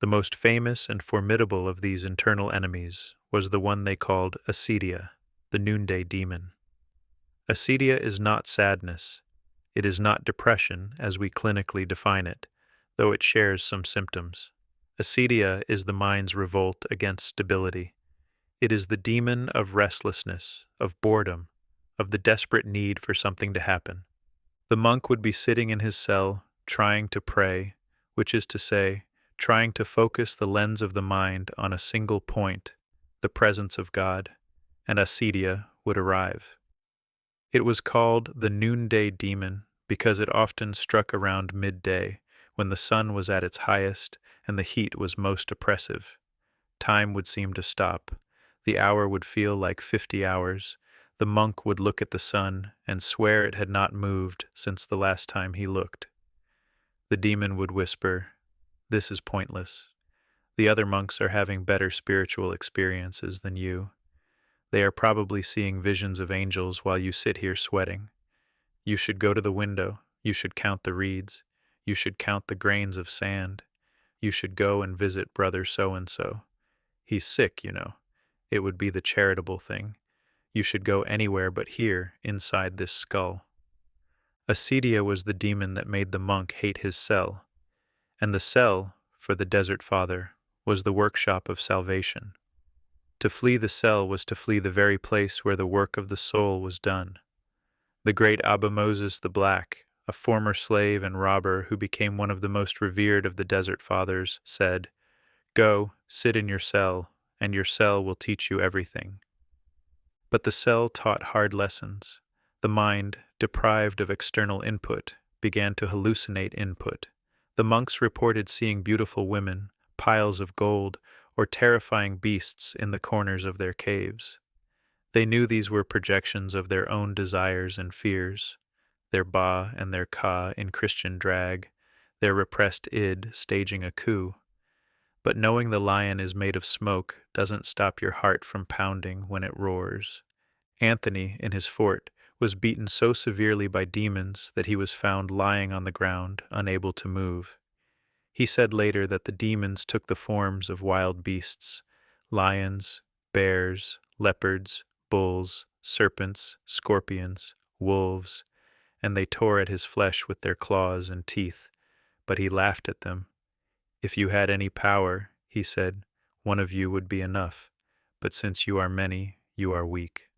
The most famous and formidable of these internal enemies was the one they called acedia, the noonday demon. Acedia is not sadness. It is not depression as we clinically define it, though it shares some symptoms. Acedia is the mind's revolt against stability. It is the demon of restlessness, of boredom, of the desperate need for something to happen. The monk would be sitting in his cell, trying to pray, which is to say, trying to focus the lens of the mind on a single point, the presence of God, and acedia would arrive. It was called the noonday demon because it often struck around midday, when the sun was at its highest and the heat was most oppressive. Time would seem to stop. The hour would feel like 50 hours. The monk would look at the sun and swear it had not moved since the last time he looked. The demon would whisper, "This is pointless. The other monks are having better spiritual experiences than you. They are probably seeing visions of angels while you sit here sweating. You should go to the window. You should count the reeds. You should count the grains of sand. You should go and visit brother so-and-so. He's sick, you know. It would be the charitable thing. You should go anywhere but here, inside this skull." Acedia was the demon that made the monk hate his cell, and the cell, for the Desert Father, was the workshop of salvation. To flee the cell was to flee the very place where the work of the soul was done. The great Abba Moses the Black, a former slave and robber who became one of the most revered of the Desert Fathers, said, "Go, sit in your cell, and your cell will teach you everything." But the cell taught hard lessons. The mind, deprived of external input, began to hallucinate input. The monks reported seeing beautiful women, piles of gold, or terrifying beasts in the corners of their caves. They knew these were projections of their own desires and fears, their Ba and their Ka in Christian drag, their repressed id staging a coup. But knowing the lion is made of smoke doesn't stop your heart from pounding when it roars. Anthony, in his fort, was beaten so severely by demons that he was found lying on the ground, unable to move. He said later that the demons took the forms of wild beasts, lions, bears, leopards, bulls, serpents, scorpions, wolves, and they tore at his flesh with their claws and teeth, but he laughed at them. "If you had any power," he said, "one of you would be enough, but since you are many, you are weak."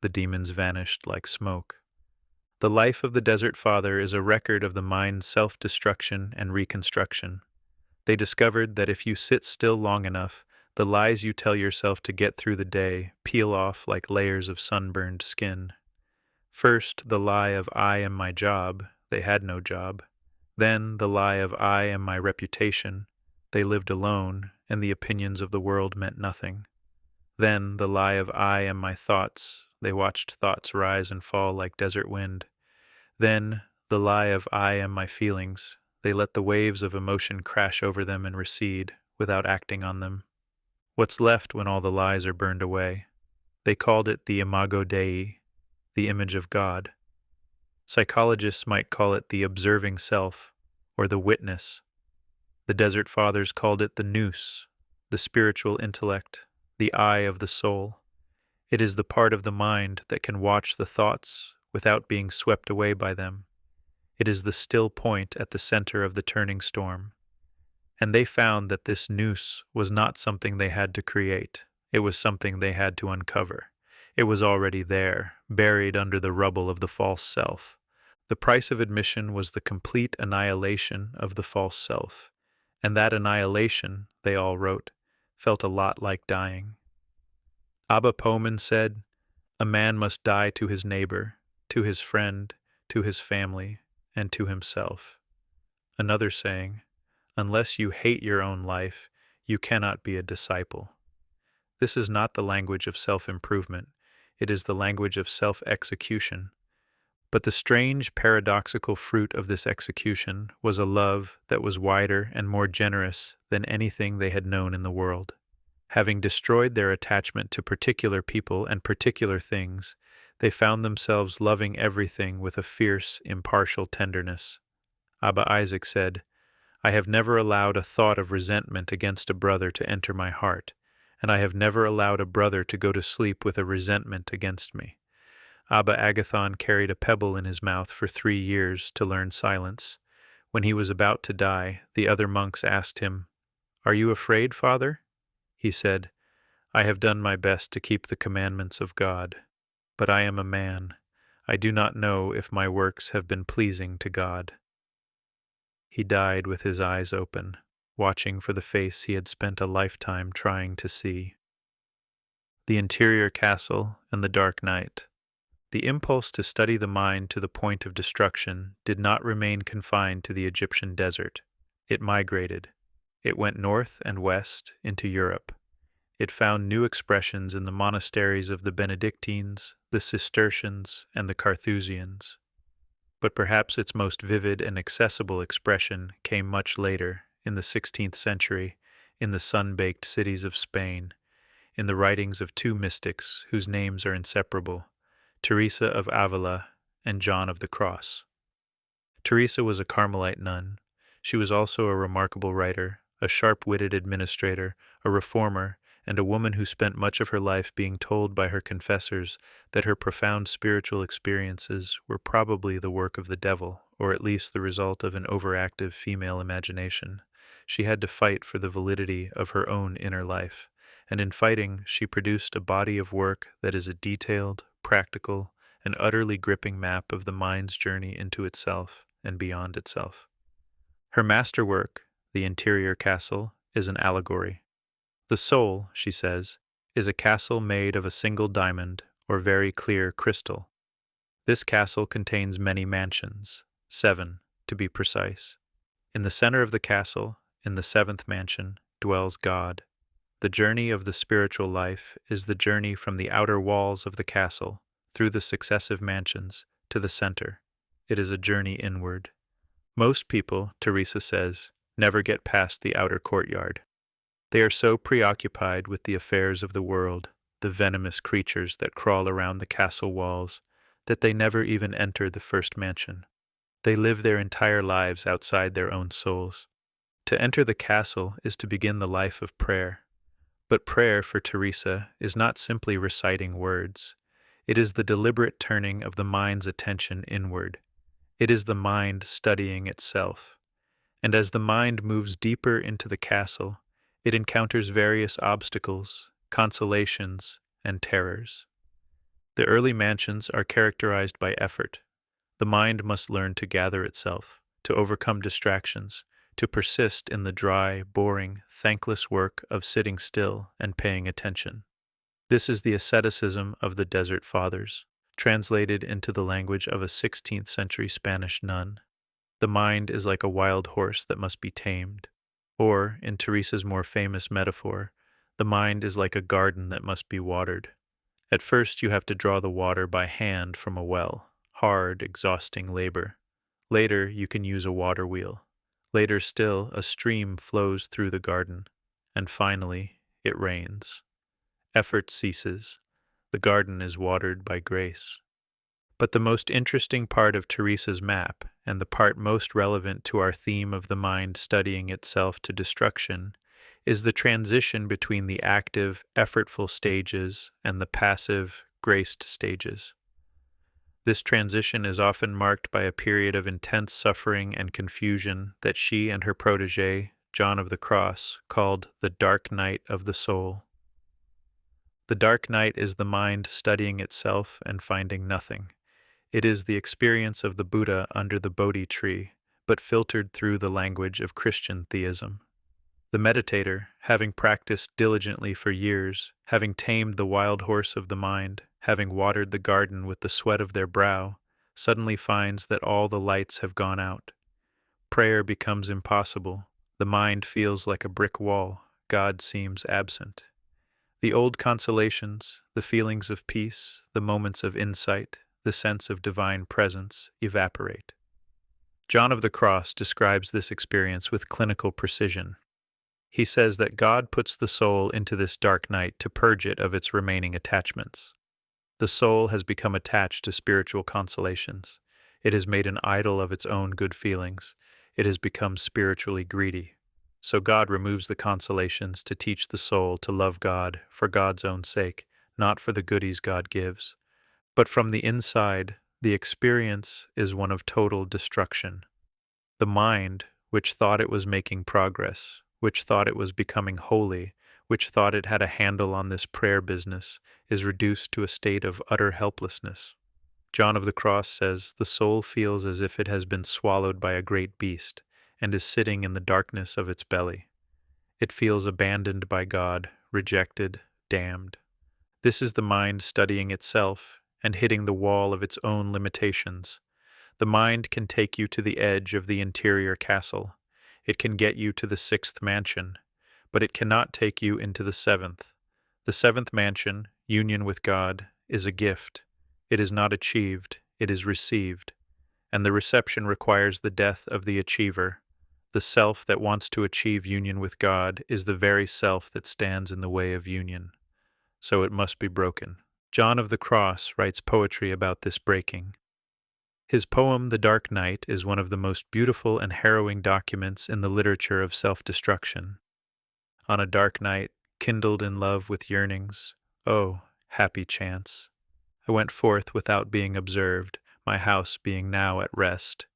The demons vanished like smoke. The life of the Desert Father is a record of the mind's self-destruction and reconstruction. They discovered that if you sit still long enough, the lies you tell yourself to get through the day peel off like layers of sunburned skin. First, the lie of "I am my job," they had no job. Then, the lie of "I am my reputation," they lived alone, and the opinions of the world meant nothing. Then, the lie of "I am my thoughts," they watched thoughts rise and fall like desert wind. Then, the lie of "I am my feelings," they let the waves of emotion crash over them and recede, without acting on them. What's left when all the lies are burned away? They called it the imago Dei, the image of God. Psychologists might call it the observing self, or the witness. The Desert Fathers called it the nous, the spiritual intellect, the eye of the soul. It is the part of the mind that can watch the thoughts without being swept away by them. It is the still point at the center of the turning storm. And they found that this nous was not something they had to create. It was something they had to uncover. It was already there, buried under the rubble of the false self. The price of admission was the complete annihilation of the false self. And that annihilation, they all wrote, felt a lot like dying. Abba Pohman said, "A man must die to his neighbor, to his friend, to his family, and to himself." Another saying, "Unless you hate your own life, you cannot be a disciple." This is not the language of self-improvement. It is the language of self-execution. But the strange, paradoxical fruit of this execution was a love that was wider and more generous than anything they had known in the world. Having destroyed their attachment to particular people and particular things, they found themselves loving everything with a fierce, impartial tenderness. Abba Isaac said, "I have never allowed a thought of resentment against a brother to enter my heart, and I have never allowed a brother to go to sleep with a resentment against me." Abba Agathon carried a pebble in his mouth for 3 years to learn silence. When he was about to die, the other monks asked him, "Are you afraid, Father?" He said, "I have done my best to keep the commandments of God, but I am a man. I do not know if my works have been pleasing to God." He died with his eyes open, watching for the face he had spent a lifetime trying to see. The interior castle and the dark night. The impulse to study the mind to the point of destruction did not remain confined to the Egyptian desert. It migrated. It went north and west into Europe. It found new expressions in the monasteries of the Benedictines, the Cistercians, and the Carthusians. But perhaps its most vivid and accessible expression came much later, in the 16th century, in the sun-baked cities of Spain, in the writings of two mystics whose names are inseparable, Teresa of Ávila and John of the Cross. Teresa was a Carmelite nun. She was also a remarkable writer, a sharp-witted administrator, a reformer, and a woman who spent much of her life being told by her confessors that her profound spiritual experiences were probably the work of the devil, or at least the result of an overactive female imagination. She had to fight for the validity of her own inner life, and in fighting she produced a body of work that is a detailed, practical, and utterly gripping map of the mind's journey into itself and beyond itself. Her masterwork, The Interior Castle, is an allegory. The soul, she says, is a castle made of a single diamond or very clear crystal. This castle contains many mansions, 7, to be precise. In the center of the castle, in the 7th mansion, dwells God. The journey of the spiritual life is the journey from the outer walls of the castle, through the successive mansions, to the center. It is a journey inward. Most people, Teresa says, never get past the outer courtyard. They are so preoccupied with the affairs of the world, the venomous creatures that crawl around the castle walls, that they never even enter the first mansion. They live their entire lives outside their own souls. To enter the castle is to begin the life of prayer. But prayer, for Teresa, is not simply reciting words. It is the deliberate turning of the mind's attention inward. It is the mind studying itself. And as the mind moves deeper into the castle, it encounters various obstacles, consolations, and terrors. The early mansions are characterized by effort. The mind must learn to gather itself, to overcome distractions, to persist in the dry, boring, thankless work of sitting still and paying attention. This is the asceticism of the Desert Fathers, translated into the language of a 16th century Spanish nun. The mind is like a wild horse that must be tamed. Or, in Teresa's more famous metaphor, the mind is like a garden that must be watered. At first you have to draw the water by hand from a well, hard, exhausting labor. Later you can use a water wheel. Later still, a stream flows through the garden. And finally, it rains. Effort ceases. The garden is watered by grace. But the most interesting part of Teresa's map, and the part most relevant to our theme of the mind studying itself to destruction, is the transition between the active, effortful stages and the passive, graced stages. This transition is often marked by a period of intense suffering and confusion that she and her protege, John of the Cross, called the dark night of the soul. The dark night is the mind studying itself and finding nothing. It is the experience of the Buddha under the Bodhi tree, but filtered through the language of Christian theism. The meditator, having practiced diligently for years, having tamed the wild horse of the mind, having watered the garden with the sweat of their brow, suddenly finds that all the lights have gone out. Prayer becomes impossible. The mind feels like a brick wall. God seems absent. The old consolations, the feelings of peace, the moments of insight, the sense of divine presence evaporate. John of the Cross describes this experience with clinical precision. He says that God puts the soul into this dark night to purge it of its remaining attachments. The soul has become attached to spiritual consolations. It has made an idol of its own good feelings. It has become spiritually greedy. So God removes the consolations to teach the soul to love God for God's own sake, not for the goodies God gives. But from the inside, the experience is one of total destruction. The mind, which thought it was making progress, which thought it was becoming holy, which thought it had a handle on this prayer business, is reduced to a state of utter helplessness. John of the Cross says the soul feels as if it has been swallowed by a great beast and is sitting in the darkness of its belly. It feels abandoned by God, rejected, damned. This is the mind studying itself and hitting the wall of its own limitations. The mind can take you to the edge of the interior castle. It can get you to the sixth mansion, but it cannot take you into the seventh. The seventh mansion, union with God, is a gift. It is not achieved, it is received. And the reception requires the death of the achiever. The self that wants to achieve union with God is the very self that stands in the way of union. So it must be broken. John of the Cross writes poetry about this breaking. His poem, The Dark Night, is one of the most beautiful and harrowing documents in the literature of self-destruction. On a dark night, kindled in love with yearnings, oh, happy chance! I went forth without being observed, my house being now at rest.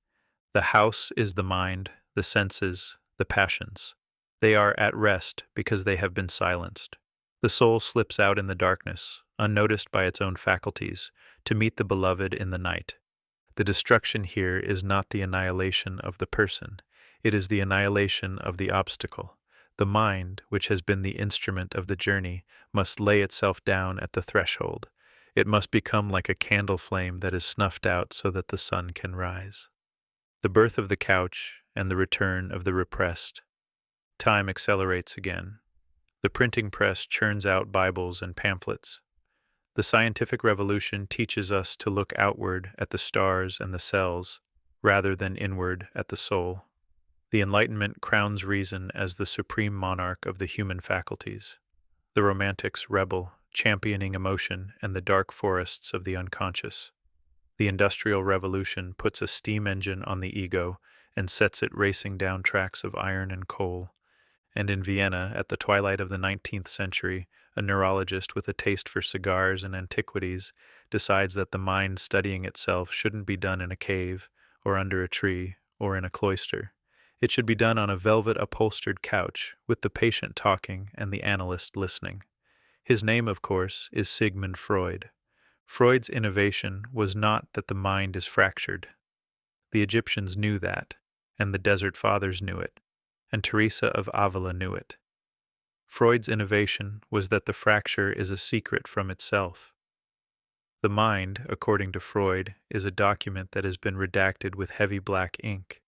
The house is the mind, the senses, the passions. They are at rest because they have been silenced. The soul slips out in the darkness, unnoticed by its own faculties, to meet the beloved in the night. The destruction here is not the annihilation of the person, it is the annihilation of the obstacle. The mind, which has been the instrument of the journey, must lay itself down at the threshold. It must become like a candle flame that is snuffed out so that the sun can rise. The birth of the couch and the return of the repressed. Time accelerates again. The printing press churns out Bibles and pamphlets. The scientific revolution teaches us to look outward at the stars and the cells, rather than inward at the soul. The Enlightenment crowns reason as the supreme monarch of the human faculties. The Romantics rebel, championing emotion and the dark forests of the unconscious. The Industrial Revolution puts a steam engine on the ego and sets it racing down tracks of iron and coal. And in Vienna, at the twilight of the 19th century, a neurologist with a taste for cigars and antiquities decides that the mind studying itself shouldn't be done in a cave, or under a tree, or in a cloister. It should be done on a velvet-upholstered couch, with the patient talking and the analyst listening. His name, of course, is Sigmund Freud. Freud's innovation was not that the mind is fractured. The Egyptians knew that, and the Desert Fathers knew it, and Teresa of Ávila knew it. Freud's innovation was that the fracture is a secret from itself. The mind, according to Freud, is a document that has been redacted with heavy black ink.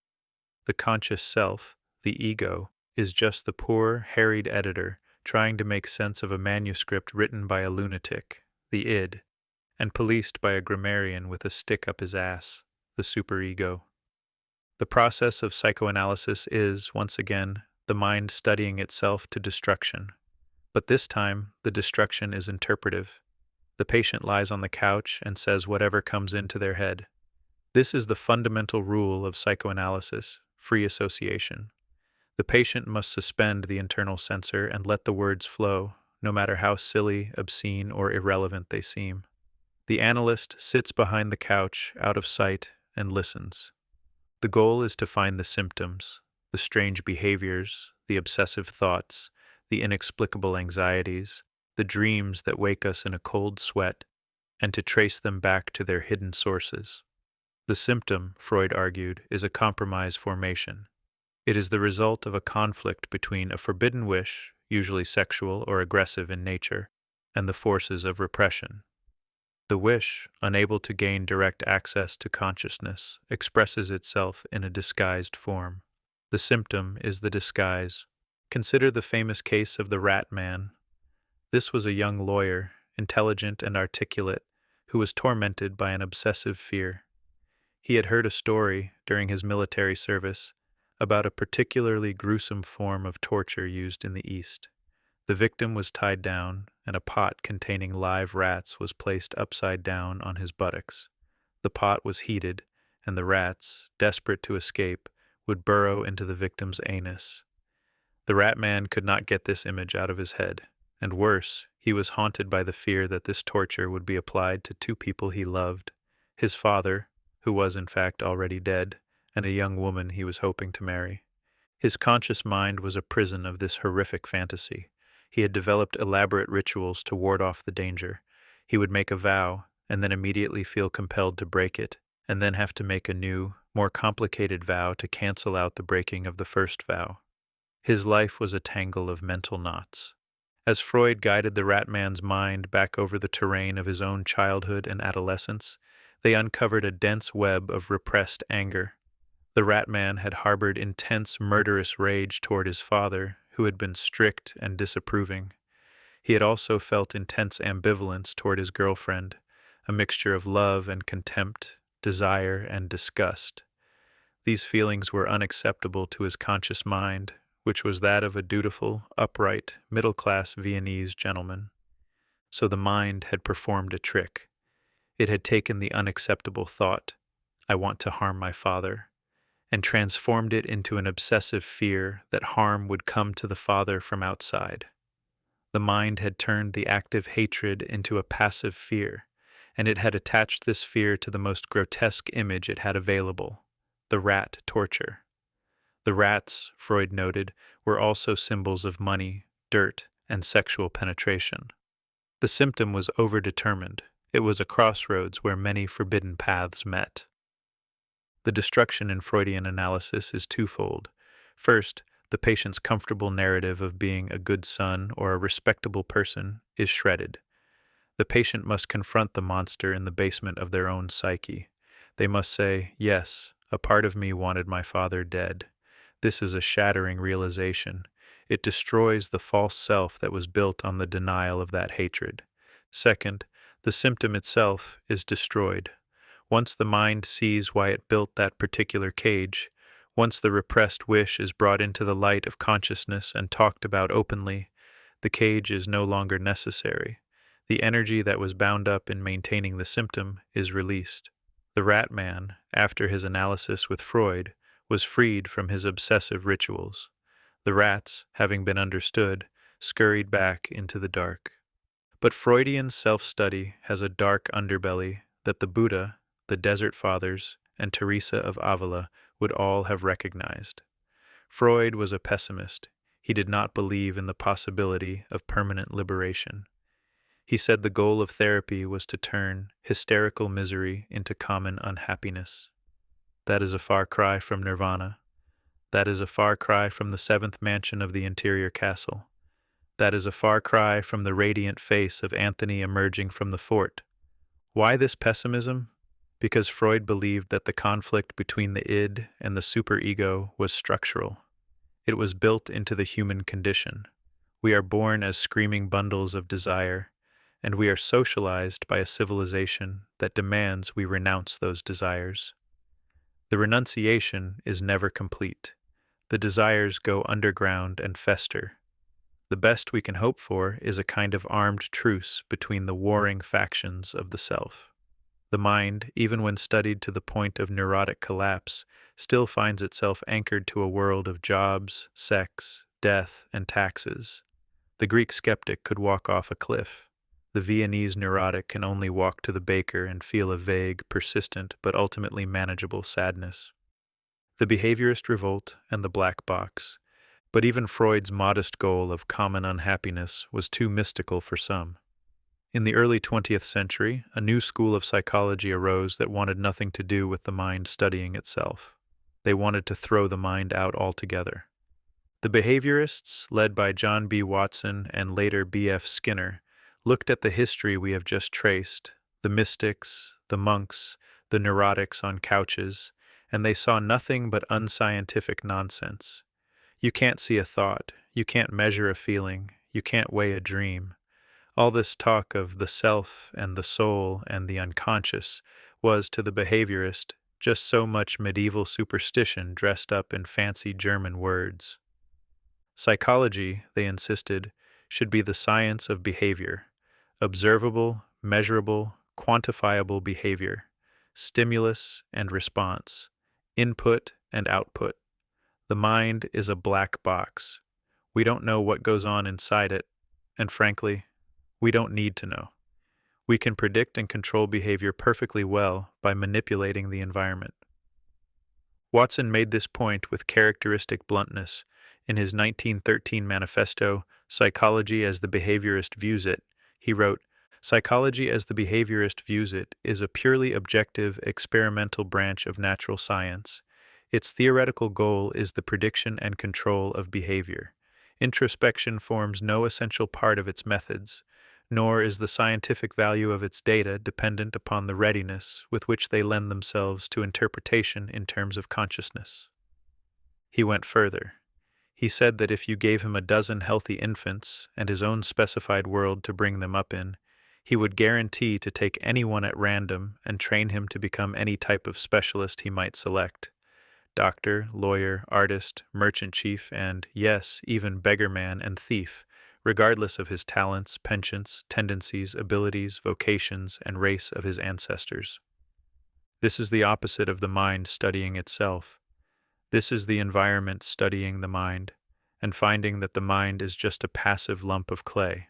The conscious self, the ego, is just the poor, harried editor trying to make sense of a manuscript written by a lunatic, the id, and policed by a grammarian with a stick up his ass, the superego. The process of psychoanalysis is, once again, the mind studying itself to destruction. But this time, the destruction is interpretive. The patient lies on the couch and says whatever comes into their head. This is the fundamental rule of psychoanalysis, free association. The patient must suspend the internal censor and let the words flow, no matter how silly, obscene, or irrelevant they seem. The analyst sits behind the couch, out of sight, and listens. The goal is to find the symptoms, the strange behaviors, the obsessive thoughts, the inexplicable anxieties, the dreams that wake us in a cold sweat, and to trace them back to their hidden sources. The symptom, Freud argued, is a compromise formation. It is the result of a conflict between a forbidden wish, usually sexual or aggressive in nature, and the forces of repression. The wish, unable to gain direct access to consciousness, expresses itself in a disguised form. The symptom is the disguise. Consider the famous case of the rat man. This was a young lawyer, intelligent and articulate, who was tormented by an obsessive fear. He had heard a story during his military service about a particularly gruesome form of torture used in the East. The victim was tied down, and a pot containing live rats was placed upside down on his buttocks. The pot was heated, and the rats, desperate to escape, would burrow into the victim's anus. The rat man could not get this image out of his head, and worse, he was haunted by the fear that this torture would be applied to two people he loved: his father, who was in fact already dead, and a young woman he was hoping to marry. His conscious mind was a prison of this horrific fantasy. He had developed elaborate rituals to ward off the danger. He would make a vow, and then immediately feel compelled to break it, and then have to make a new, more complicated vow to cancel out the breaking of the first vow. His life was a tangle of mental knots. As Freud guided the rat man's mind back over the terrain of his own childhood and adolescence, they uncovered a dense web of repressed anger. The rat man had harbored intense murderous rage toward his father, who had been strict and disapproving. He had also felt intense ambivalence toward his girlfriend, a mixture of love and contempt, desire and disgust. These feelings were unacceptable to his conscious mind, which was that of a dutiful, upright, middle-class Viennese gentleman. So the mind had performed a trick. It had taken the unacceptable thought, "I want to harm my father," and transformed it into an obsessive fear that harm would come to the father from outside. The mind had turned the active hatred into a passive fear, and it had attached this fear to the most grotesque image it had available: the rat torture. The rats, Freud noted, were also symbols of money, dirt, and sexual penetration. The symptom was overdetermined. It was a crossroads where many forbidden paths met. The destruction in Freudian analysis is twofold. First, the patient's comfortable narrative of being a good son or a respectable person is shredded. The patient must confront the monster in the basement of their own psyche. They must say, "Yes, a part of me wanted my father dead." This is a shattering realization. It destroys the false self that was built on the denial of that hatred. Second, the symptom itself is destroyed. Once the mind sees why it built that particular cage, once the repressed wish is brought into the light of consciousness and talked about openly, the cage is no longer necessary. The energy that was bound up in maintaining the symptom is released. The rat man, after his analysis with Freud, was freed from his obsessive rituals. The rats, having been understood, scurried back into the dark. But Freudian self-study has a dark underbelly that the Buddha, the Desert Fathers, and Teresa of Ávila would all have recognized. Freud was a pessimist. He did not believe in the possibility of permanent liberation. He said the goal of therapy was to turn hysterical misery into common unhappiness. That is a far cry from nirvana. That is a far cry from the seventh mansion of the interior castle. That is a far cry from the radiant face of Anthony emerging from the fort. Why this pessimism? Because Freud believed that the conflict between the id and the superego was structural. It was built into the human condition. We are born as screaming bundles of desire, and we are socialized by a civilization that demands we renounce those desires. The renunciation is never complete. The desires go underground and fester. The best we can hope for is a kind of armed truce between the warring factions of the self. The mind, even when studied to the point of neurotic collapse, still finds itself anchored to a world of jobs, sex, death, and taxes. The Greek skeptic could walk off a cliff. The Viennese neurotic can only walk to the baker and feel a vague, persistent, but ultimately manageable sadness. The behaviorist revolt and the black box. But even Freud's modest goal of common unhappiness was too mystical for some. In the early 20th century, a new school of psychology arose that wanted nothing to do with the mind studying itself. They wanted to throw the mind out altogether. The behaviorists, led by John B. Watson and later B.F. Skinner, looked at the history we have just traced, the mystics, the monks, the neurotics on couches, and they saw nothing but unscientific nonsense. You can't see a thought, you can't measure a feeling, you can't weigh a dream. All this talk of the self and the soul and the unconscious was, to the behaviorist, just so much medieval superstition dressed up in fancy German words. Psychology, they insisted, should be the science of behavior, observable, measurable, quantifiable behavior, stimulus and response, input and output. The mind is a black box. We don't know what goes on inside it, and frankly, we don't need to know. We can predict and control behavior perfectly well by manipulating the environment. Watson made this point with characteristic bluntness in his 1913 manifesto, Psychology as the Behaviorist Views It. He wrote, "Psychology as the behaviorist views it is a purely objective, experimental branch of natural science. Its theoretical goal is the prediction and control of behavior. Introspection forms no essential part of its methods, nor is the scientific value of its data dependent upon the readiness with which they lend themselves to interpretation in terms of consciousness." He went further. He said that if you gave him a dozen healthy infants and his own specified world to bring them up in, he would guarantee to take anyone at random and train him to become any type of specialist he might select. Doctor, lawyer, artist, merchant chief, and, yes, even beggarman and thief, regardless of his talents, penchants, tendencies, abilities, vocations, and race of his ancestors. This is the opposite of the mind studying itself. This is the environment studying the mind, and finding that the mind is just a passive lump of clay.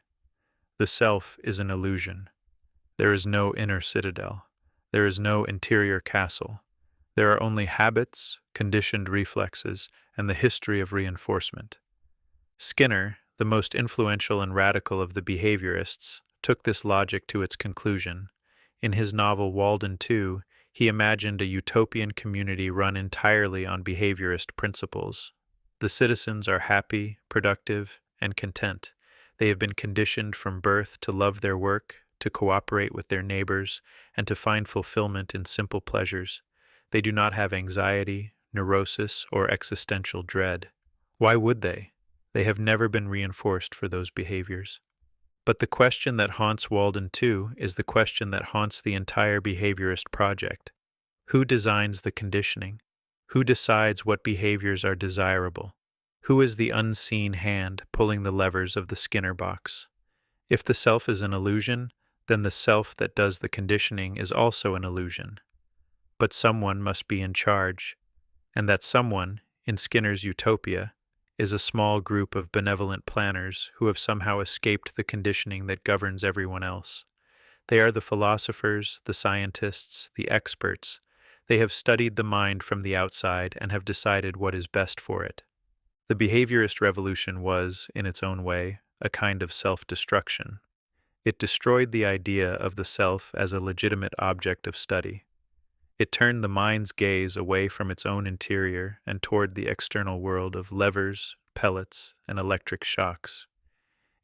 The self is an illusion. There is no inner citadel. There is no interior castle. There are only habits, conditioned reflexes, and the history of reinforcement. Skinner, the most influential and radical of the behaviorists, took this logic to its conclusion. In his novel Walden 2, he imagined a utopian community run entirely on behaviorist principles. The citizens are happy, productive, and content. They have been conditioned from birth to love their work, to cooperate with their neighbors, and to find fulfillment in simple pleasures. They do not have anxiety, neurosis, or existential dread. Why would they? They have never been reinforced for those behaviors. But the question that haunts Walden 2 is the question that haunts the entire behaviorist project. Who designs the conditioning? Who decides what behaviors are desirable? Who is the unseen hand pulling the levers of the Skinner box? If the self is an illusion, then the self that does the conditioning is also an illusion. But someone must be in charge, and that someone, in Skinner's utopia, is a small group of benevolent planners who have somehow escaped the conditioning that governs everyone else. They are the philosophers, the scientists, the experts. They have studied the mind from the outside and have decided what is best for it. The behaviorist revolution was, in its own way, a kind of self-destruction. It destroyed the idea of the self as a legitimate object of study. It turned the mind's gaze away from its own interior and toward the external world of levers, pellets, and electric shocks.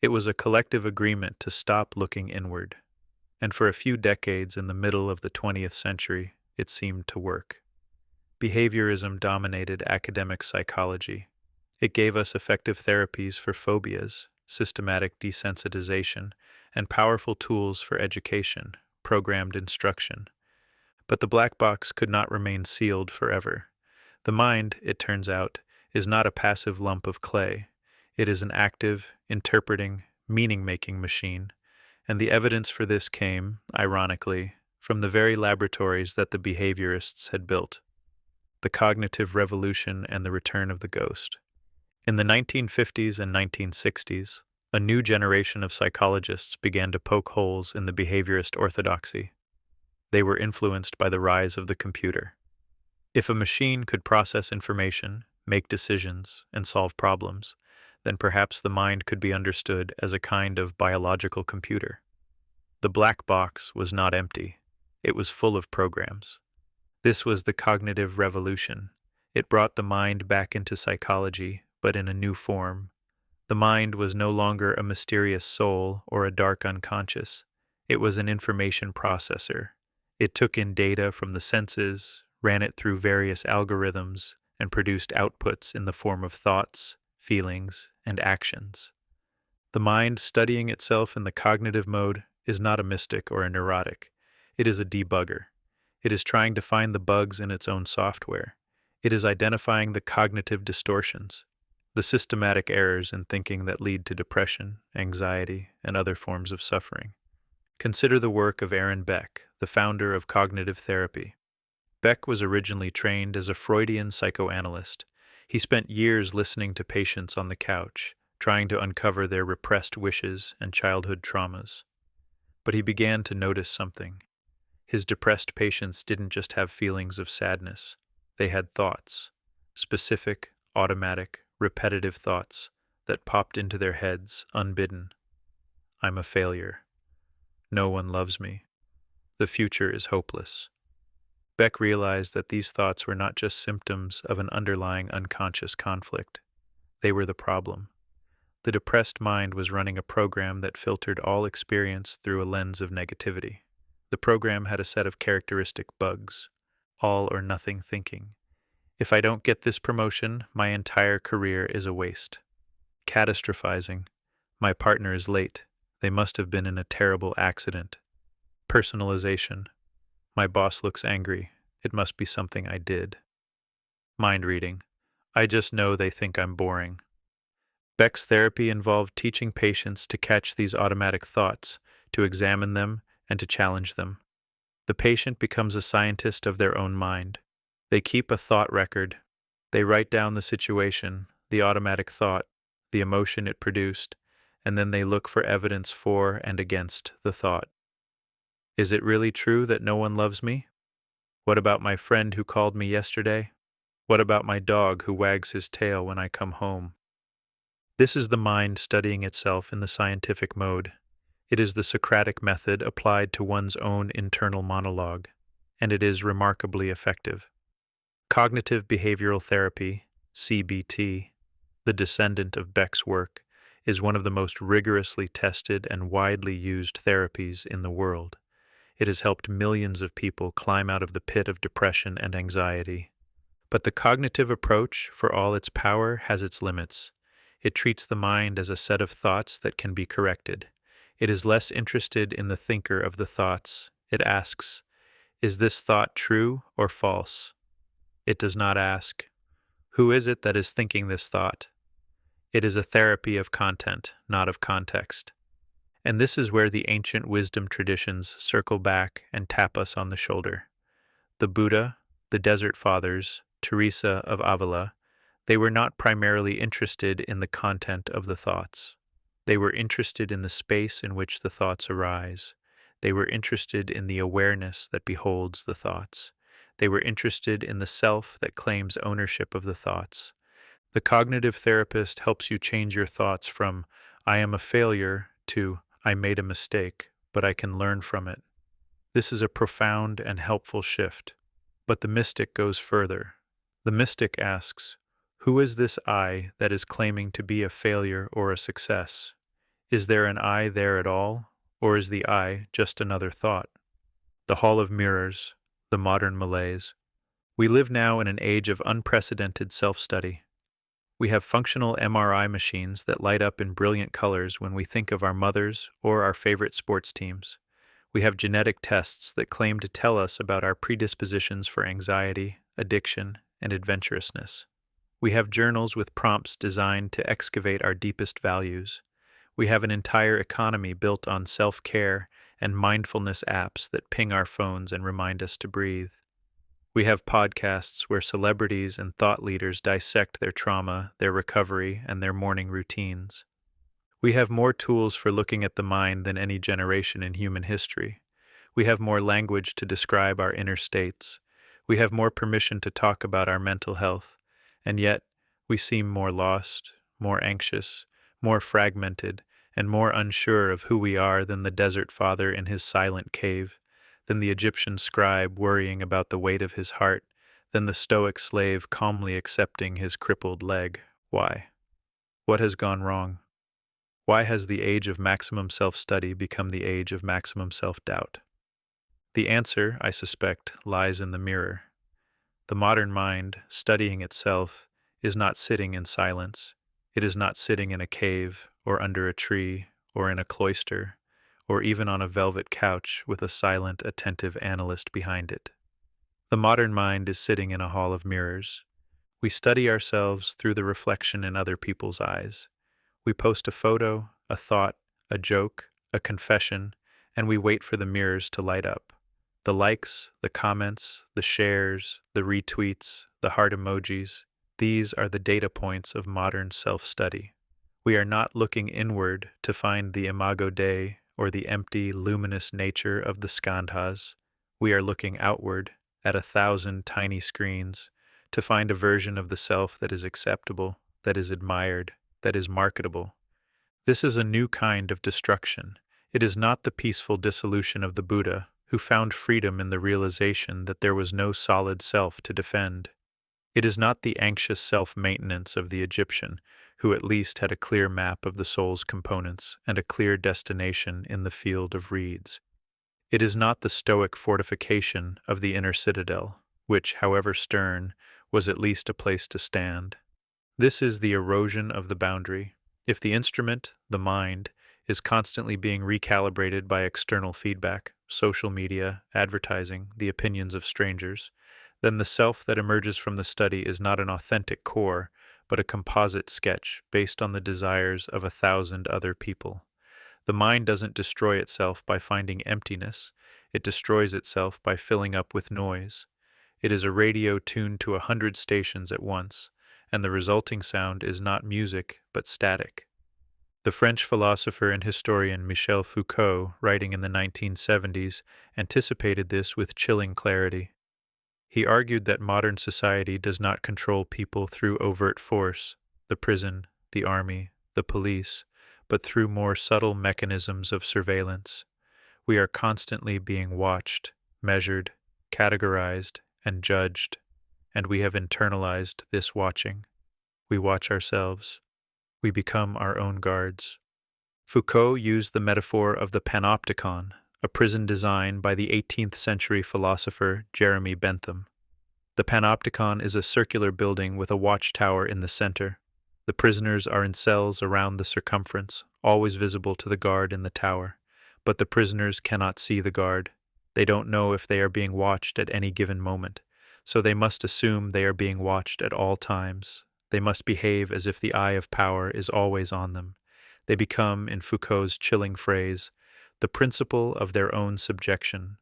It was a collective agreement to stop looking inward, and for a few decades in the middle of the 20th century, it seemed to work. Behaviorism dominated academic psychology. It gave us effective therapies for phobias, systematic desensitization, and powerful tools for education, programmed instruction. But the black box could not remain sealed forever. The mind, it turns out, is not a passive lump of clay. It is an active, interpreting, meaning-making machine, and the evidence for this came, ironically, from the very laboratories that the behaviorists had built. The cognitive revolution and the return of the ghost. In the 1950s and 1960s, a new generation of psychologists began to poke holes in the behaviorist orthodoxy. They were influenced by the rise of the computer. If a machine could process information, make decisions, and solve problems, then perhaps the mind could be understood as a kind of biological computer. The black box was not empty. It was full of programs. This was the cognitive revolution. It brought the mind back into psychology, but in a new form. The mind was no longer a mysterious soul or a dark unconscious. It was an information processor. It took in data from the senses, ran it through various algorithms, and produced outputs in the form of thoughts, feelings, and actions. The mind studying itself in the cognitive mode is not a mystic or a neurotic. It is a debugger. It is trying to find the bugs in its own software. It is identifying the cognitive distortions, the systematic errors in thinking that lead to depression, anxiety, and other forms of suffering. Consider the work of Aaron Beck, the founder of cognitive therapy. Beck was originally trained as a Freudian psychoanalyst. He spent years listening to patients on the couch, trying to uncover their repressed wishes and childhood traumas. But he began to notice something. His depressed patients didn't just have feelings of sadness. They had thoughts, specific, automatic, repetitive thoughts that popped into their heads unbidden. I'm a failure. No one loves me. The future is hopeless. Beck realized that these thoughts were not just symptoms of an underlying unconscious conflict. They were the problem. The depressed mind was running a program that filtered all experience through a lens of negativity. The program had a set of characteristic bugs: all or nothing thinking. If I don't get this promotion, my entire career is a waste. Catastrophizing. My partner is late. They must have been in a terrible accident. Personalization. My boss looks angry. It must be something I did. Mind reading. I just know they think I'm boring. Beck's therapy involved teaching patients to catch these automatic thoughts, to examine them, and to challenge them. The patient becomes a scientist of their own mind. They keep a thought record. They write down the situation, the automatic thought, the emotion it produced, and then they look for evidence for and against the thought. Is it really true that no one loves me? What about my friend who called me yesterday? What about my dog who wags his tail when I come home? This is the mind studying itself in the scientific mode. It is the Socratic method applied to one's own internal monologue, and it is remarkably effective. Cognitive behavioral therapy, CBT, the descendant of Beck's work, is one of the most rigorously tested and widely used therapies in the world. It has helped millions of people climb out of the pit of depression and anxiety. But the cognitive approach, for all its power, has its limits. It treats the mind as a set of thoughts that can be corrected. It is less interested in the thinker of the thoughts. It asks, is this thought true or false? It does not ask, who is it that is thinking this thought? It is a therapy of content, not of context. And this is where the ancient wisdom traditions circle back and tap us on the shoulder. The Buddha, the Desert Fathers, Teresa of Ávila, they were not primarily interested in the content of the thoughts. They were interested in the space in which the thoughts arise. They were interested in the awareness that beholds the thoughts. They were interested in the self that claims ownership of the thoughts. The cognitive therapist helps you change your thoughts from, I am a failure, to, I made a mistake, but I can learn from it. This is a profound and helpful shift. But the mystic goes further. The mystic asks, who is this I that is claiming to be a failure or a success? Is there an I there at all, or is the I just another thought? The Hall of Mirrors, the modern malaise. We live now in an age of unprecedented self-study. We have functional MRI machines that light up in brilliant colors when we think of our mothers or our favorite sports teams. We have genetic tests that claim to tell us about our predispositions for anxiety, addiction, and adventurousness. We have journals with prompts designed to excavate our deepest values. We have an entire economy built on self-care and mindfulness apps that ping our phones and remind us to breathe. We have podcasts where celebrities and thought leaders dissect their trauma, their recovery, and their morning routines. We have more tools for looking at the mind than any generation in human history. We have more language to describe our inner states. We have more permission to talk about our mental health. And yet, we seem more lost, more anxious, more fragmented, and more unsure of who we are than the desert father in his silent cave, than the Egyptian scribe worrying about the weight of his heart, than the Stoic slave calmly accepting his crippled leg. Why? What has gone wrong? Why has the age of maximum self-study become the age of maximum self-doubt? The answer, I suspect, lies in the mirror. The modern mind, studying itself, is not sitting in silence. It is not sitting in a cave, or under a tree, or in a cloister, or even on a velvet couch with a silent, attentive analyst behind it. The modern mind is sitting in a hall of mirrors. We study ourselves through the reflection in other people's eyes. We post a photo, a thought, a joke, a confession, and we wait for the mirrors to light up. The likes, the comments, the shares, the retweets, the heart emojis, these are the data points of modern self-study. We are not looking inward to find the imago Dei or the empty, luminous nature of the skandhas. We are looking outward at 1,000 tiny screens to find a version of the self that is acceptable, that is admired, that is marketable. This is a new kind of destruction. It is not the peaceful dissolution of the Buddha, who found freedom in the realization that there was no solid self to defend. It is not the anxious self-maintenance of the Egyptian, who at least had a clear map of the soul's components and a clear destination in the field of reeds. It is not the Stoic fortification of the inner citadel, which, however stern, was at least a place to stand. This is the erosion of the boundary. If the instrument, the mind, is constantly being recalibrated by external feedback, social media, advertising, the opinions of strangers, then the self that emerges from the study is not an authentic core, but a composite sketch based on the desires of 1,000 other people. The mind doesn't destroy itself by finding emptiness. It destroys itself by filling up with noise. It is a radio tuned to 100 stations at once, and the resulting sound is not music, but static. The French philosopher and historian Michel Foucault, writing in the 1970s, anticipated this with chilling clarity. He argued that modern society does not control people through overt force, the prison, the army, the police, but through more subtle mechanisms of surveillance. We are constantly being watched, measured, categorized, and judged, and we have internalized this watching. We watch ourselves. We become our own guards. Foucault used the metaphor of the panopticon, a prison design by the 18th century philosopher Jeremy Bentham. The panopticon is a circular building with a watchtower in the center. The prisoners are in cells around the circumference, always visible to the guard in the tower, but the prisoners cannot see the guard. They don't know if they are being watched at any given moment, so they must assume they are being watched at all times. They must behave as if the eye of power is always on them. They become, in Foucault's chilling phrase, the principle of their own subjection.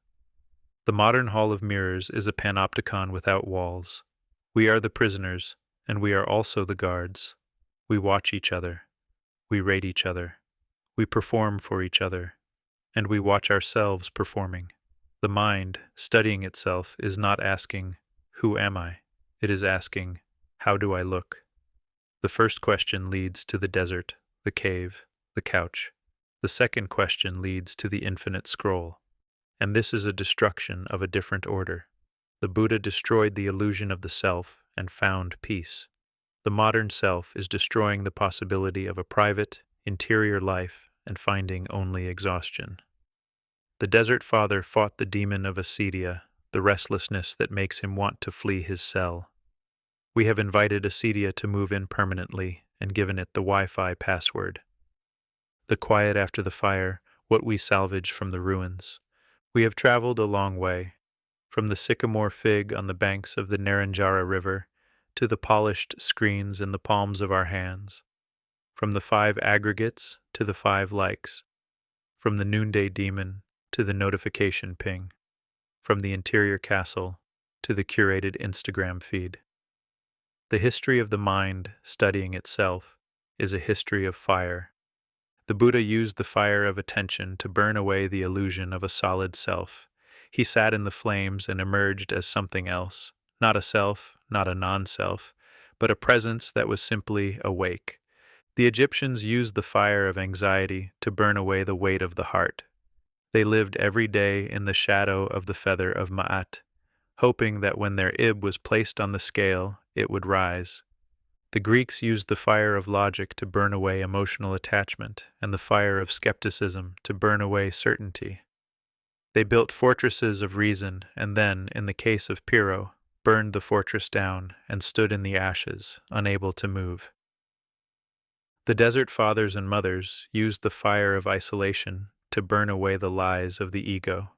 The modern hall of mirrors is a panopticon without walls. We are the prisoners, and we are also the guards. We watch each other. We rate each other. We perform for each other. And we watch ourselves performing. The mind, studying itself, is not asking, "Who am I?" It is asking, "How do I look?" The first question leads to the desert, the cave, the couch. The second question leads to the infinite scroll. And this is a destruction of a different order. The Buddha destroyed the illusion of the self and found peace. The modern self is destroying the possibility of a private, interior life and finding only exhaustion. The Desert Father fought the demon of acedia, the restlessness that makes him want to flee his cell. We have invited acedia to move in permanently and given it the Wi-Fi password. The quiet after the fire, what we salvage from the ruins. We have traveled a long way, from the sycamore fig on the banks of the Naranjara River to the polished screens in the palms of our hands, from the 5 aggregates to the 5 likes, from the noonday demon to the notification ping, from the interior castle to the curated Instagram feed. The history of the mind studying itself is a history of fire. The Buddha used the fire of attention to burn away the illusion of a solid self. He sat in the flames and emerged as something else, not a self, not a non-self, but a presence that was simply awake. The Egyptians used the fire of anxiety to burn away the weight of the heart. They lived every day in the shadow of the feather of Ma'at, hoping that when their ib was placed on the scale, it would rise. The Greeks used the fire of logic to burn away emotional attachment and the fire of skepticism to burn away certainty. They built fortresses of reason and then, in the case of Pyrrho, burned the fortress down and stood in the ashes, unable to move. The desert fathers and mothers used the fire of isolation to burn away the lies of the ego.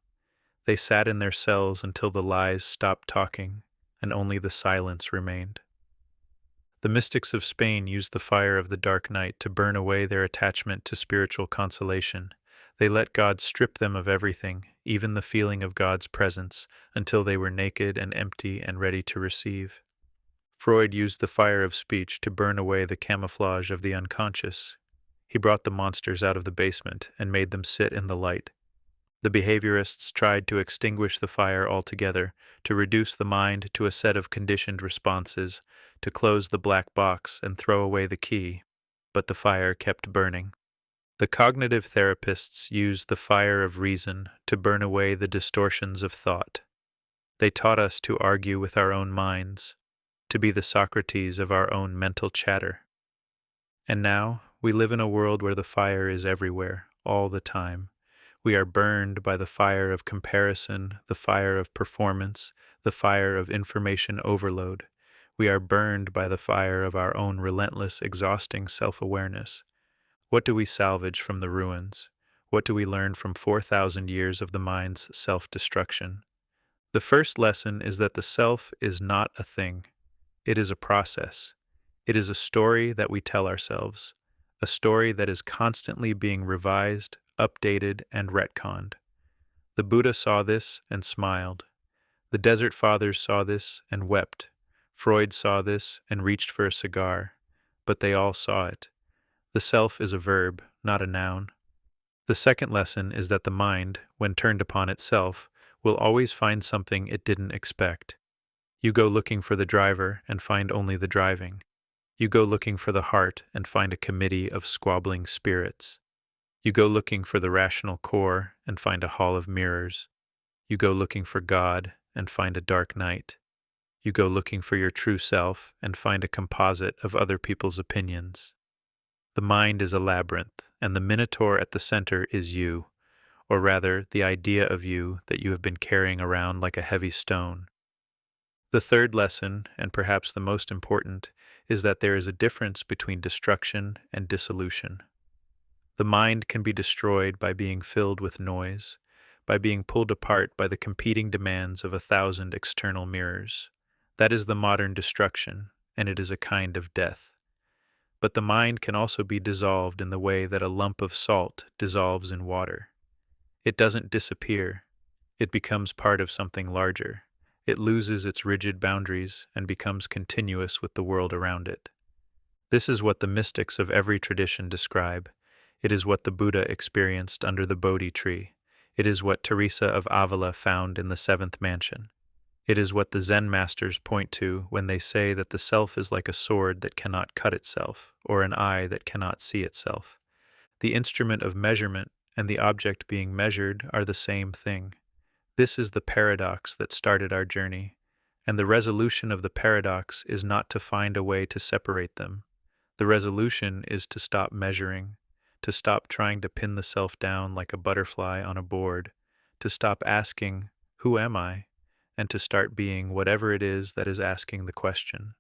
They sat in their cells until the lies stopped talking and only the silence remained. The mystics of Spain used the fire of the dark night to burn away their attachment to spiritual consolation. They let God strip them of everything, even the feeling of God's presence, until they were naked and empty and ready to receive. Freud used the fire of speech to burn away the camouflage of the unconscious. He brought the monsters out of the basement and made them sit in the light. The behaviorists tried to extinguish the fire altogether, to reduce the mind to a set of conditioned responses, to close the black box and throw away the key, but the fire kept burning. The cognitive therapists used the fire of reason to burn away the distortions of thought. They taught us to argue with our own minds, to be the Socrates of our own mental chatter. And now we live in a world where the fire is everywhere, all the time. We are burned by the fire of comparison, the fire of performance, the fire of information overload. We are burned by the fire of our own relentless, exhausting self-awareness. What do we salvage from the ruins? What do we learn from 4,000 years of the mind's self-destruction? The first lesson is that the self is not a thing. It is a process. It is a story that we tell ourselves, a story that is constantly being revised, updated, and retconned. The Buddha saw this and smiled. The Desert Fathers saw this and wept. Freud saw this and reached for a cigar. But they all saw it. The self is a verb, not a noun. The second lesson is that the mind, when turned upon itself, will always find something it didn't expect. You go looking for the driver and find only the driving. You go looking for the heart and find a committee of squabbling spirits. You go looking for the rational core and find a hall of mirrors. You go looking for God and find a dark night. You go looking for your true self and find a composite of other people's opinions. The mind is a labyrinth, and the minotaur at the center is you, or rather, the idea of you that you have been carrying around like a heavy stone. The third lesson, and perhaps the most important, is that there is a difference between destruction and dissolution. The mind can be destroyed by being filled with noise, by being pulled apart by the competing demands of 1,000 external mirrors. That is the modern destruction, and it is a kind of death. But the mind can also be dissolved in the way that a lump of salt dissolves in water. It doesn't disappear. It becomes part of something larger. It loses its rigid boundaries and becomes continuous with the world around it. This is what the mystics of every tradition describe. It is what the Buddha experienced under the Bodhi tree. It is what Teresa of Ávila found in the seventh mansion. It is what the Zen masters point to when they say that the self is like a sword that cannot cut itself, or an eye that cannot see itself. The instrument of measurement and the object being measured are the same thing. This is the paradox that started our journey, and the resolution of the paradox is not to find a way to separate them. The resolution is to stop measuring, to stop trying to pin the self down like a butterfly on a board, to stop asking, "Who am I?" and to start being whatever it is that is asking the question.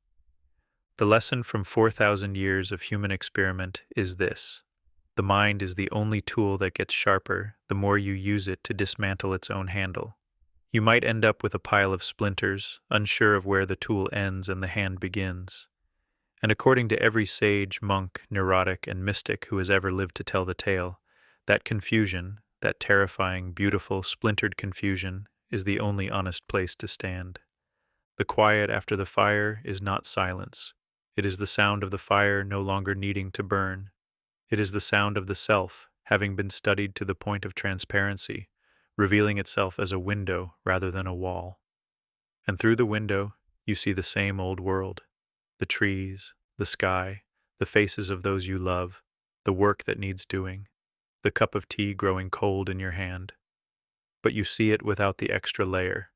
The lesson from 4,000 years of human experiment is this. The mind is the only tool that gets sharper the more you use it to dismantle its own handle. You might end up with a pile of splinters, unsure of where the tool ends and the hand begins. And according to every sage, monk, neurotic, and mystic who has ever lived to tell the tale, that confusion, that terrifying, beautiful, splintered confusion, is the only honest place to stand. The quiet after the fire is not silence. It is the sound of the fire no longer needing to burn. It is the sound of the self, having been studied to the point of transparency, revealing itself as a window rather than a wall. And through the window, you see the same old world. The trees, the sky, the faces of those you love, the work that needs doing, the cup of tea growing cold in your hand. But you see it without the extra layer.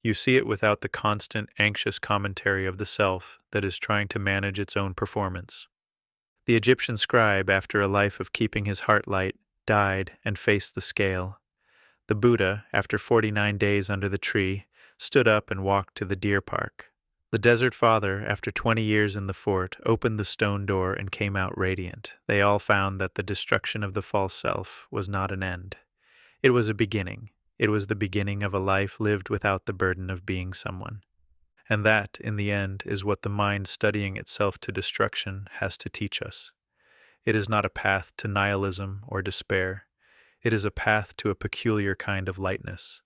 You see it without the constant, anxious commentary of the self that is trying to manage its own performance. The Egyptian scribe, after a life of keeping his heart light, died and faced the scale. The Buddha, after 49 days under the tree, stood up and walked to the deer park. The Desert Father, after 20 years in the fort, opened the stone door and came out radiant. They all found that the destruction of the false self was not an end. It was a beginning. It was the beginning of a life lived without the burden of being someone. And that, in the end, is what the mind studying itself to destruction has to teach us. It is not a path to nihilism or despair. It is a path to a peculiar kind of lightness.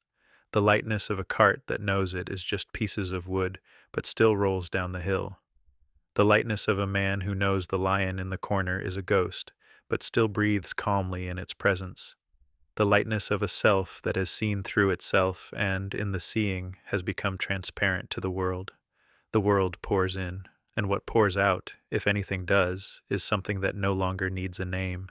The lightness of a cart that knows it is just pieces of wood, but still rolls down the hill. The lightness of a man who knows the lion in the corner is a ghost, but still breathes calmly in its presence. The lightness of a self that has seen through itself and, in the seeing, has become transparent to the world. The world pours in, and what pours out, if anything does, is something that no longer needs a name.